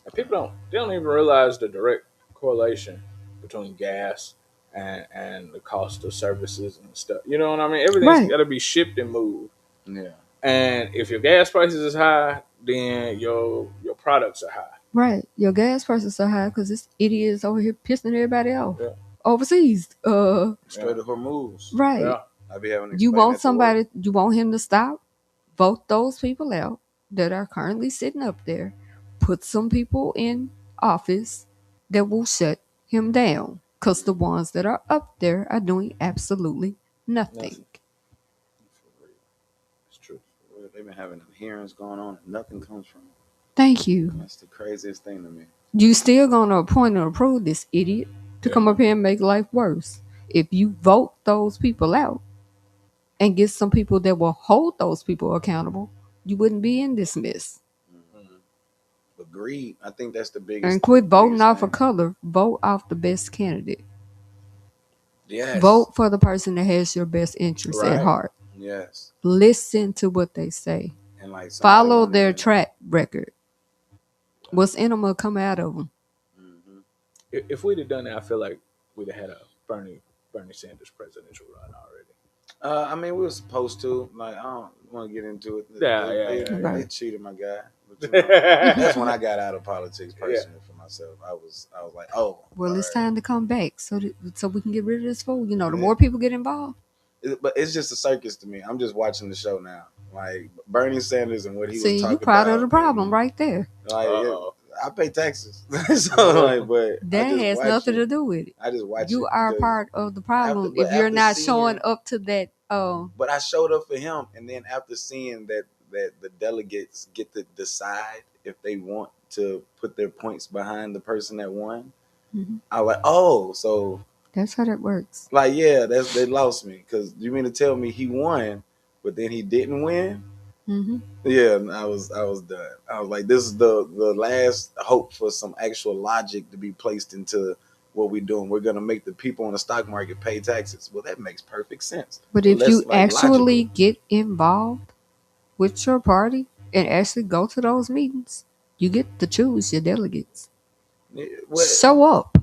And people don't even realize the direct correlation between gas and the cost of services and stuff. You know what I mean? Everything's Right. got to be shipped and moved. Yeah. And if your gas prices is high, then your products are high. Right. Your gas prices are high because this idiot is over here pissing everybody off Yeah. overseas. Straight to her moves. Right. Yeah. I be having to You explain want that to somebody, work. you want him to stop? Vote those people out that are currently sitting up there. Put some people in office that will shut him down because the ones that are up there are doing absolutely nothing. It's true. They've been having hearings going on and nothing comes from it. Thank you. That's the craziest thing to me. You still gonna appoint and approve this idiot to come up here and make life worse. If you vote those people out and get some people that will hold those people accountable, you wouldn't be in this mess. But greed, I think that's the biggest. And quit voting biggest off a thing. color. Vote off the best candidate. Yes. Vote for the person that has your best interests Right. at heart. Yes. Listen to what they say. And like somebody Follow wanted their to- track record. What's in them will come out of them. If we'd have done that, I feel like we'd have had a Bernie Sanders presidential run already. I mean, we were supposed to. Like, I don't want to get into it. Yeah. They cheated my guy. But, that's when I got out of politics personally for myself. I was like, oh. Well, it's all right. time to come back so we can get rid of this fool. You know, the Yeah. more people get involved. But it's just a circus to me. I'm just watching the show now. Like Bernie Sanders and what he See, was talking you part about. of the problem right there. Like, Uh-oh. I pay taxes, so like, but That has nothing to do with it. I just watch You it are because- part of the problem but if you're after not seeing- showing up to that. But I showed up for him, and then after seeing that the delegates get to decide if they want to put their points behind the person that won, I was like, oh, so That's how that works. like, yeah, they lost me because you mean to tell me he won, but then he didn't win? Mm-hmm. Yeah, and I was done. I was like, this is the last hope for some actual logic to be placed into what we're doing. We're gonna make the people on the stock market pay taxes. Well, that makes perfect sense. But if Well, you that's, like, actually logical. get involved with your party and actually go to those meetings, You get to choose your delegates. Yeah, what? Show up.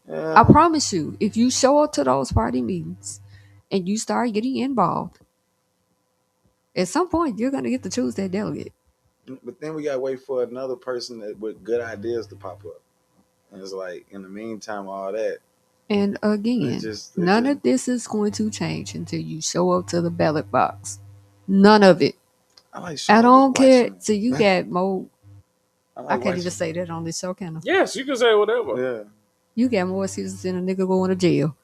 Yeah. I promise you, if you show up to those party meetings and you start getting involved, at some point you're gonna get to choose that delegate. But then we gotta wait for another person with good ideas to pop up. And it's like, in the meantime, all that. And again, none of this is going to change until you show up to the ballot box. None of it. I don't care. So you got more. I can't even say that on this show, can I? Yes, you can say whatever. Yeah. You got more excuses than a nigga going to jail.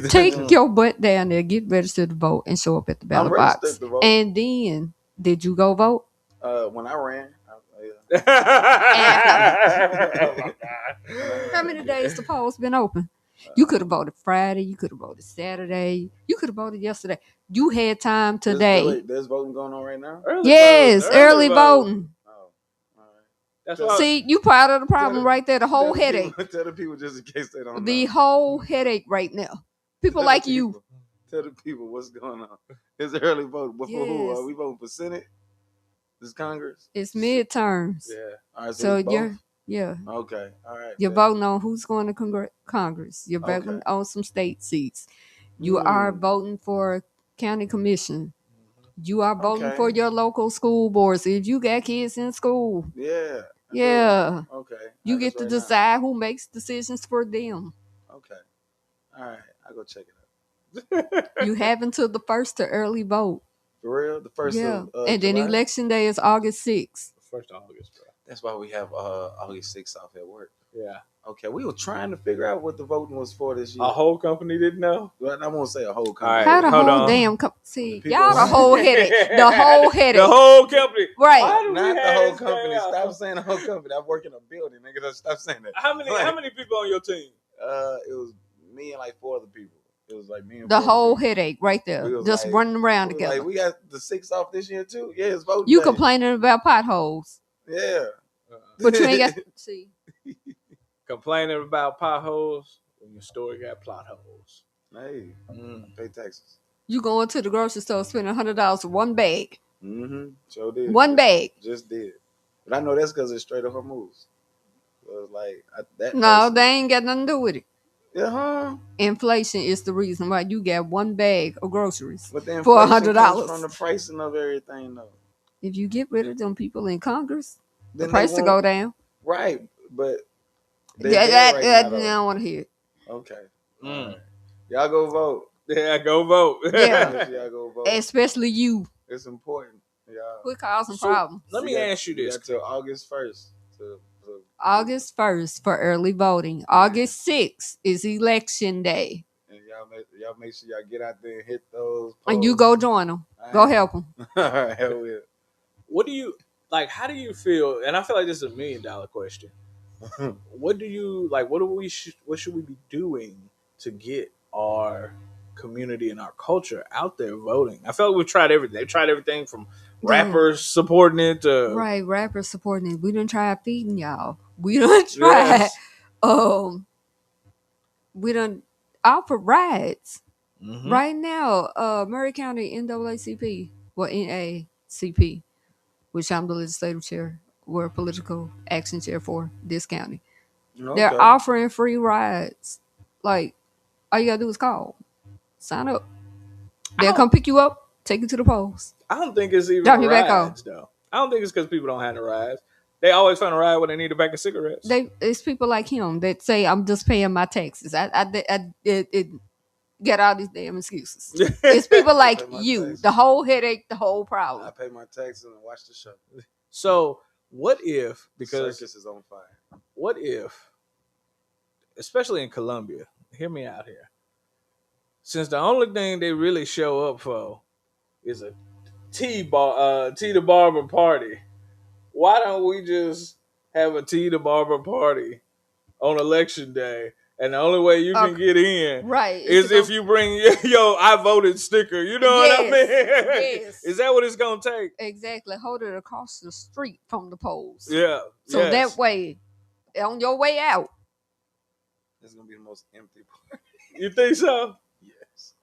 Take your butt down there, get registered to vote, and show up at the ballot box. To vote. And then, did you go vote? When I ran. How many days the polls been open? You could have voted Friday. You could have voted Saturday. You could have voted yesterday. You had time today. There's voting going on right now? Early voting. Oh, all right. That's why. See, you part of the problem right there. The whole headache. Tell the people just in case they don't know. The whole headache right now. People like you. Tell the people what's going on. It's early voting. But for who? Are we voting for Senate? This Congress? It's midterms. Yeah. All right, so you're okay. All right. You're voting on who's going to Congress. You're voting on some state seats. You are voting for county commission. You are voting for your local school boards. If you got kids in school. Yeah. Okay. You get to decide who makes decisions for them. Okay. All right. I'll go check it out. You have until the 1st to early vote. For real? The 1st of and then July? election day is August 6th. 1st of August, bro. That's why we have August 6th off at work. Yeah. Okay, we were trying to figure out what the voting was for this year. A whole company didn't know? Well, I won't say a whole company. All right, how the whole damn company? See, y'all the whole headache. The whole headache. The whole company. Right. Not the whole company. Stop saying the whole company. I work in a building, nigga. Stop saying that. How many people on your team? It was me and like 4 other people. It was like me and the whole headache right there. Just like, running around together. Like, we got the 6th off this year too. Yeah, it's voting. You complaining about potholes. Yeah. But you ain't got see. Complaining about potholes when your store got plot holes. Hey, pay taxes. You going to the grocery store spending $100 for one bag. Sure did. One bag. Just did. But I know that's because it's straight up her moves. So it's like that. No, they ain't got nothing to do with it. Yeah. Inflation is the reason why you got one bag of groceries for $100. From the pricing of everything, though. If you get rid of them people in Congress, then the price will go down. Right, but I don't want to hear it. Okay, right. Y'all go vote. Yeah, go vote. Yeah, y'all go vote. Especially you. It's important. Y'all. Quit causing problems. Let me ask you this: until August 1st. August 1st for early voting. August 6th is election day. And y'all make sure y'all get out there and hit those polls. And you go join them. Go help them. All right, hell yeah. What do you like? How do you feel? And I feel like this is $1 million question. What do you like? What should we be doing to get our community and our culture out there voting? I feel like we've tried everything. They've tried everything from rappers supporting it to rappers supporting it. We done tried feeding y'all. We done tried. We done offer rides. Right now, Murray County NAACP, NACP, which I'm the legislative chair, we're political action chair for this county. Okay. They're offering free rides. Like, all you gotta do is call. Sign up. They'll come pick you up, take you to the polls. I don't think it's even rides, back home. Though. I don't think it's because people don't have the rides. They always find a ride when they need a bag of cigarettes. It's people like him that say, I'm just paying my taxes. Get all these damn excuses. It's people like you. Taxes. The whole headache, the whole problem. I pay my taxes and watch the show. So what if, because the circus is on fire. What if, especially in Columbia, hear me out here. Since the only thing they really show up for is a T the Barber party, why don't we just have a T the Barber party on election day? And the only way you can get in is if you bring your I voted sticker. You know what I mean? Yes. Is that what it's going to take? Exactly. Hold it across the street from the polls. Yeah. So that way, on your way out. It's going to be the most empty party. You think so? Yes.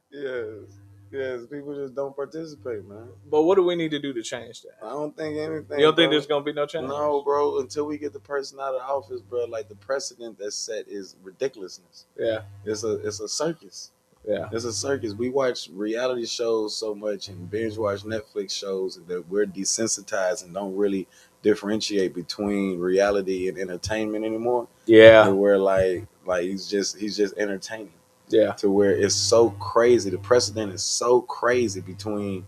Yes. Yes, people just don't participate, man. But what do we need to do to change that? I don't think anything. You don't think bro. there's gonna be no change? No, bro. Until we get the person out of office, bro, like the precedent that's set is ridiculousness. Yeah, It's a circus. yeah, It's a circus. We watch reality shows so much and binge watch Netflix shows that we're desensitized and don't really differentiate between reality and entertainment anymore. yeah, And we're like he's just entertaining. yeah. To where it's so crazy. The precedent is so crazy between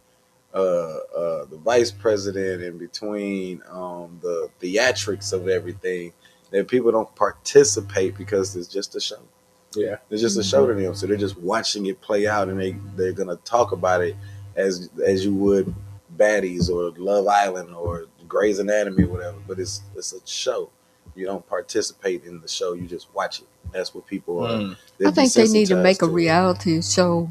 the vice president and between the theatrics of everything that people don't participate because it's just a show. Yeah, It's just a show to them, so they're just watching it play out, and they're gonna talk about it as you would Baddies or Love Island or Grey's Anatomy or whatever. But it's a show. You don't participate in the show; you just watch it. That's what people are. They're I think they need to make a desensitized to it. reality show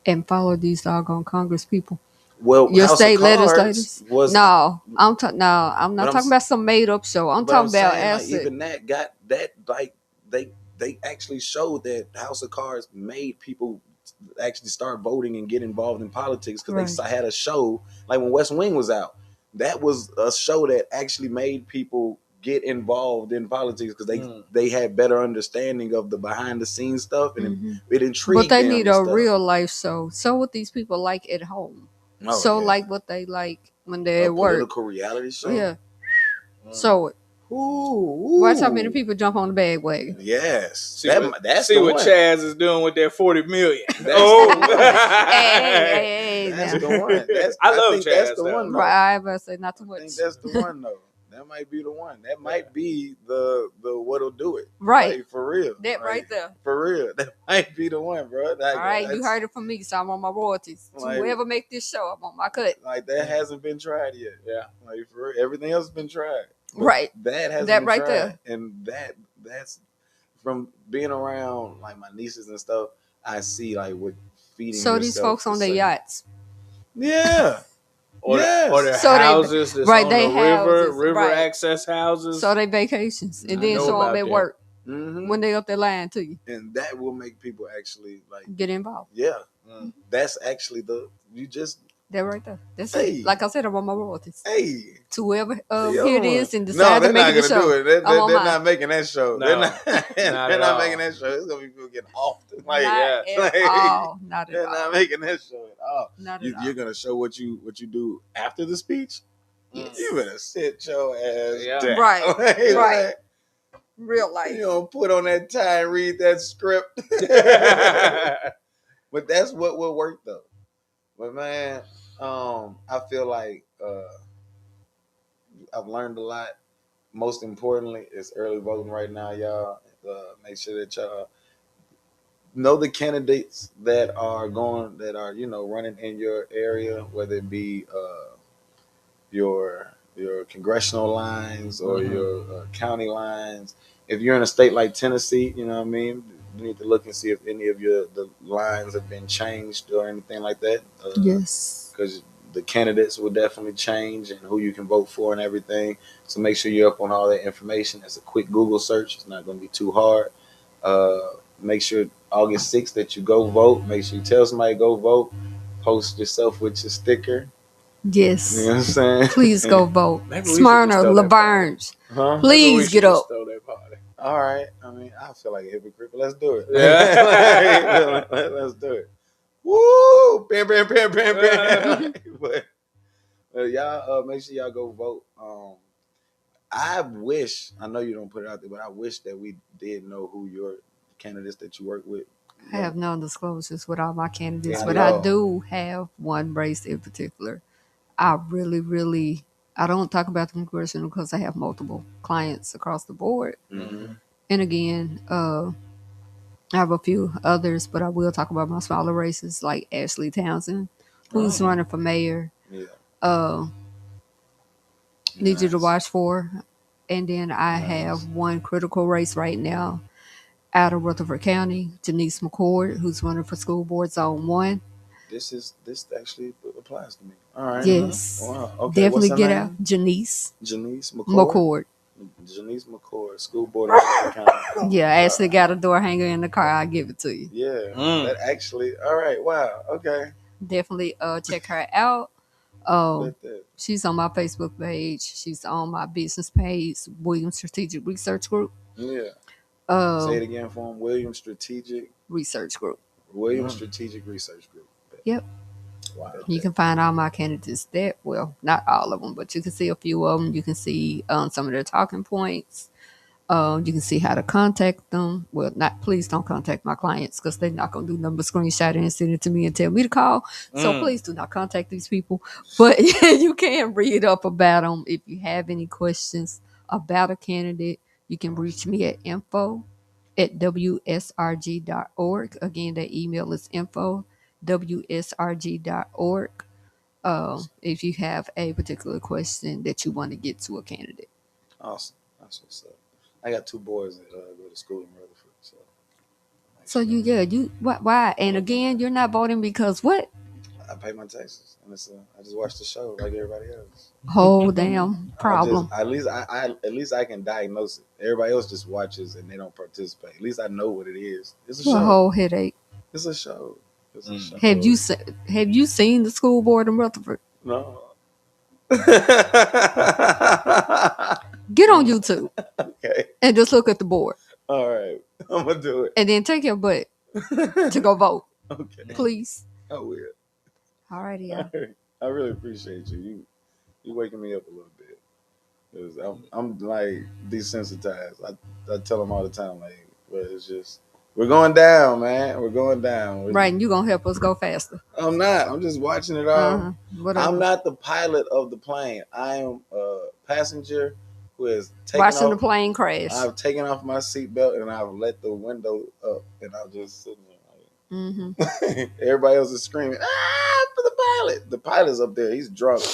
and follow these doggone Congress people. Well, Your House state of Cards legislators. was No, I'm not But I'm talking about some made up show. I'm But talking about saying, like, asset. even that got that like they actually showed that House of Cards made people actually start voting and get involved in politics because they had a show like when West Wing was out. That was a show that actually made people get involved in politics because they had better understanding of the behind the scenes stuff and it intrigued But they them need and a stuff. real life show. So what these people like at home. Oh, So yeah. like what they like when they're A at work. political reality show. Yeah. So Ooh. watch how many people jump on the bandwagon. Yes. See That's see the what one. Chaz is doing with that 40 million. Hey, That's now. the one. I love think Chaz, that's the though. one. Though. Right, I better say not too I much. think that's the one though. That might be the one. That might be the what'll do it. Right. Like, for real. That Like, right there. For real. That might be the one, bro. All right, you heard it from me, so I'm on my royalties. Like- Whoever make this show, I'm on my cut. Like that hasn't been tried yet. Yeah. Like for real. Everything else has been tried. But Right. That hasn't That been right tried. there. And that's from being around like my nieces and stuff, I see like what feeding So these yourself folks on to their certain- yachts. Yeah. Or, Yes. or their So they- houses that's right, on they the river, houses, river right. access houses. So they vacations and I then know show about them at that. work Mm-hmm. when they up there lying to you. And that will make people actually like, Get involved. yeah, Mm. that's actually That right there. That's Hey. it. Like I said, I'm on my royalties. hey. To whoever Yo. hear this and No, decide they're to make not it a gonna show. do it. They're I'm on mine. not making that show. No, they're not, not they're at not all. making that show. It's gonna be people getting off. Like, Not yeah. at all. Not at they're all. not making that show at all. Not You're at all. gonna show what you do after the speech. Yes. You better sit your ass Yeah. down. Right, Like, right. Real life. You don't put on that tie and read that script. But that's what will work though. But man, I feel like I've learned a lot. Most importantly, it's early voting right now, y'all. Make sure that y'all know the candidates that are running in your area, whether it be your congressional lines or your county lines. If you're in a state like Tennessee, you know what I mean, you need to look and see if any of the lines have been changed or anything like that. Yes. Because the candidates will definitely change and who you can vote for and everything. So make sure you're up on all that information. It's a quick Google search. It's not going to be too hard. Make sure August 6th that you go vote. Make sure you tell somebody go vote. Post yourself with your sticker. Yes. You know what I'm saying? Please go vote. Maybe we should Smyrna, just throw that Lavergne. Huh? Maybe we Please should get just up. throw that party. All right. I mean, I feel like a hypocrite, but let's do it. Yeah. Let's do it. Woo! Bam, bam, bam, bam, bam. But y'all, make sure y'all go vote. I know you don't put it out there, but I wish that we did know who your candidates that you work with. I have non-disclosures with all my candidates, I but know. I do have one race in particular. I really, I don't talk about the congressional because I have multiple clients across the board. Mm-hmm. And again, I have a few others, but I will talk about my smaller races like Ashley Townsend, who's running for mayor. Yeah. Need you to Nice. watch for. And then I have one critical race right now out of Rutherford County, Janice McCord, who's running for school board zone 1. This actually applies to me. All right. Yes. Wow. Okay. Definitely What's her get name? out. Janice Janice McCord. Janice McCord, school board of County. Yeah, I actually got a door hanger in the car. I'll give it to you. Yeah. Mm. That actually. All right. Wow. Okay. Definitely check her out. Bet that. She's on my Facebook page. She's on my business page, Williams Strategic Research Group. Yeah. Uh, Say it again for him. Williams Strategic Research Group. Strategic Research Group. Bet. Yep. Wow. You can find all my candidates there. Well, not all of them, but you can see a few of them. You can see some of their talking points. You can see how to contact them. Well, not please don't contact my clients because they're not gonna do number screenshot it and send it to me and tell me to call. So please do not contact these people. But you can read up about them if you have any questions about a candidate. You can reach me at info@wsrg.org. Again, that email is info@wsrg.org. If you have a particular question that you want to get to a candidate. Awesome. That's what's up. I got 2 boys that go to school in Rutherford. So why? And again, you're not voting because what? I pay my taxes, and I just watch the show like everybody else. Whole damn problem. At least I can diagnose it. Everybody else just watches and they don't participate. At least I know what it is. It's a A show. whole headache. It's a show. It's a show. Have you seen the school board in Rutherford? No. Get on YouTube Okay. and just look at the board, All right. I'm gonna do it. and then take your butt to go vote, Okay. please. I will. Alrighty, y'all. I really appreciate you. You waking me up a little bit. 'Cause I'm like desensitized. I tell them all the time, like, well, it's just we're going down, man. We're going down. Right, and you gonna help us go faster. I'm not. I'm just watching it all. Whatever. I'm not the pilot of the plane. I am a passenger who is Watching the plane crash. I've taken off my seatbelt and I've let the window up, and I'm just sitting there. Everybody else is screaming, for the pilot. The pilot's up there. He's drunk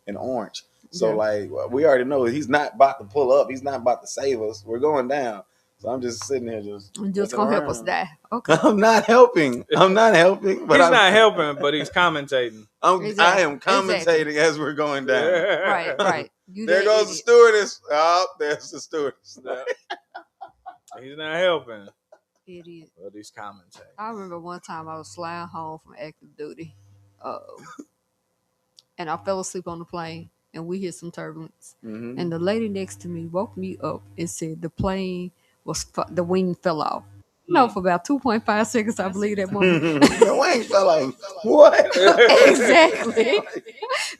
in orange. So, like, we already know he's not about to pull up. He's not about to save us. We're going down. So I'm just sitting here just gonna help us die. Okay. I'm not helping. But he's not helping, but he's commentating. I am commentating as we're going down. Right. There goes the stewardess. Oh, there's the stewardess. He's not helping. Idiot. But he's commentating. I remember one time I was flying home from active duty, and I fell asleep on the plane, and we hit some turbulence. And the lady next to me woke me up and said the plane the wing fell off. No, for about 2.5 seconds, I believe that moment. The wing fell off. What? Exactly.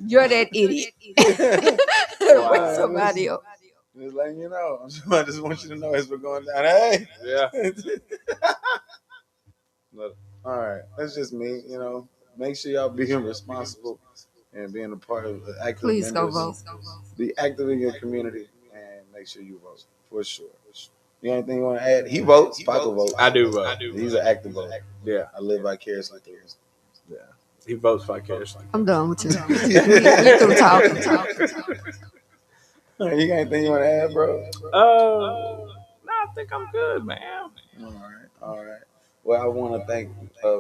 You're that idiot. Wake somebody up. Just letting you know. I just want you to know as we're going down. Hey. Yeah. All right. That's just me. Make sure y'all being responsible and being a part of the active Please members. go vote. Be active in your community and make sure you vote for sure. You got anything you want to add? He votes. Paco votes. I do vote. He's an active voter. Yeah. I live vicariously through him. Yeah. He votes vicariously. I'm done with you. You through talking. You got anything you want to add, bro? No, I think I'm good, man. All right. Well, I want to thank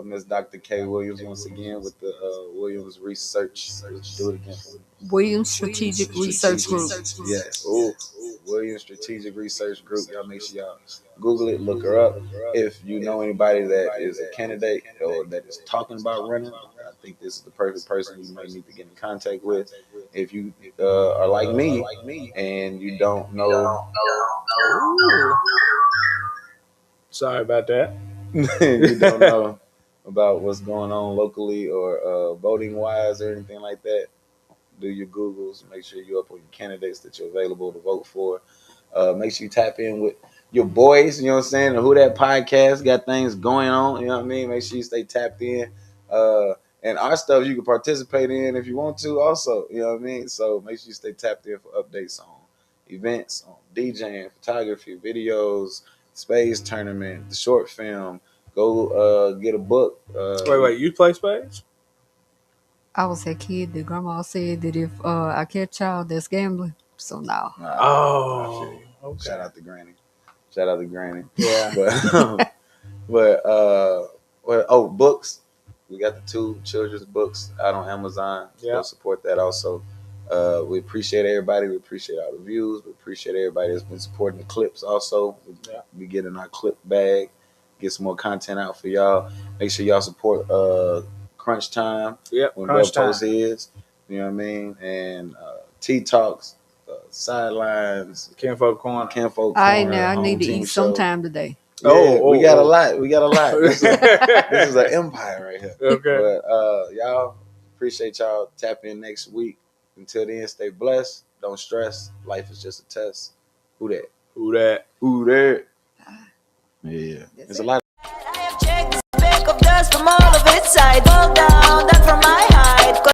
Ms. Dr. K. Williams once again with the Williams Research. Do it again for me. Williams Strategic Research Group. Yes. Williams Strategic Research Group. Y'all make sure y'all Google it, look her up. If you know anybody that is a candidate or that is talking about running, I think this is the perfect person you might need to get in contact with. If you are like me and you don't know. Sorry about that. You don't know about what's going on locally or voting wise or anything like that, do your Googles. Make sure you're up on your candidates that you're available to vote for. Make sure you tap in with your boys, you know what I'm saying? The Whodat Podcast got things going on, you know what I mean? Make sure you stay tapped in. And our stuff you can participate in if you want to also, you know what I mean? So make sure you stay tapped in for updates on events, on DJing, photography, videos, Spades tournament, the short film. Go get a book. Wait, you play Spades? I was that kid that grandma said that if I catch y'all, that's gambling. So now. Okay. Shout out to Granny. Yeah. Books. We got the 2 children's books out on Amazon. Yeah. Go support that also. We appreciate everybody. We appreciate all the views. We appreciate everybody that's been supporting the clips also. We getting our clip bag. Get some more content out for y'all. Make sure y'all support Crunch Time. Yep, When Crunch Bell Post Time. is. You know what I mean? And Tea Talks, Sidelines, Kinfolk Corner. Kinfolk Corner. All right, now I Home need to Team eat Show. sometime today. Yeah, we got a oh. lot. We got a lot. This is an empire right here. Okay. But y'all, appreciate y'all. Tap in next week. Until then, stay blessed. Don't stress. Life is just a test. Who that? Who that? Who that? Yeah. That's There's a it. lot. I have checked the speck of dust from all of its sides. Fall down, that from my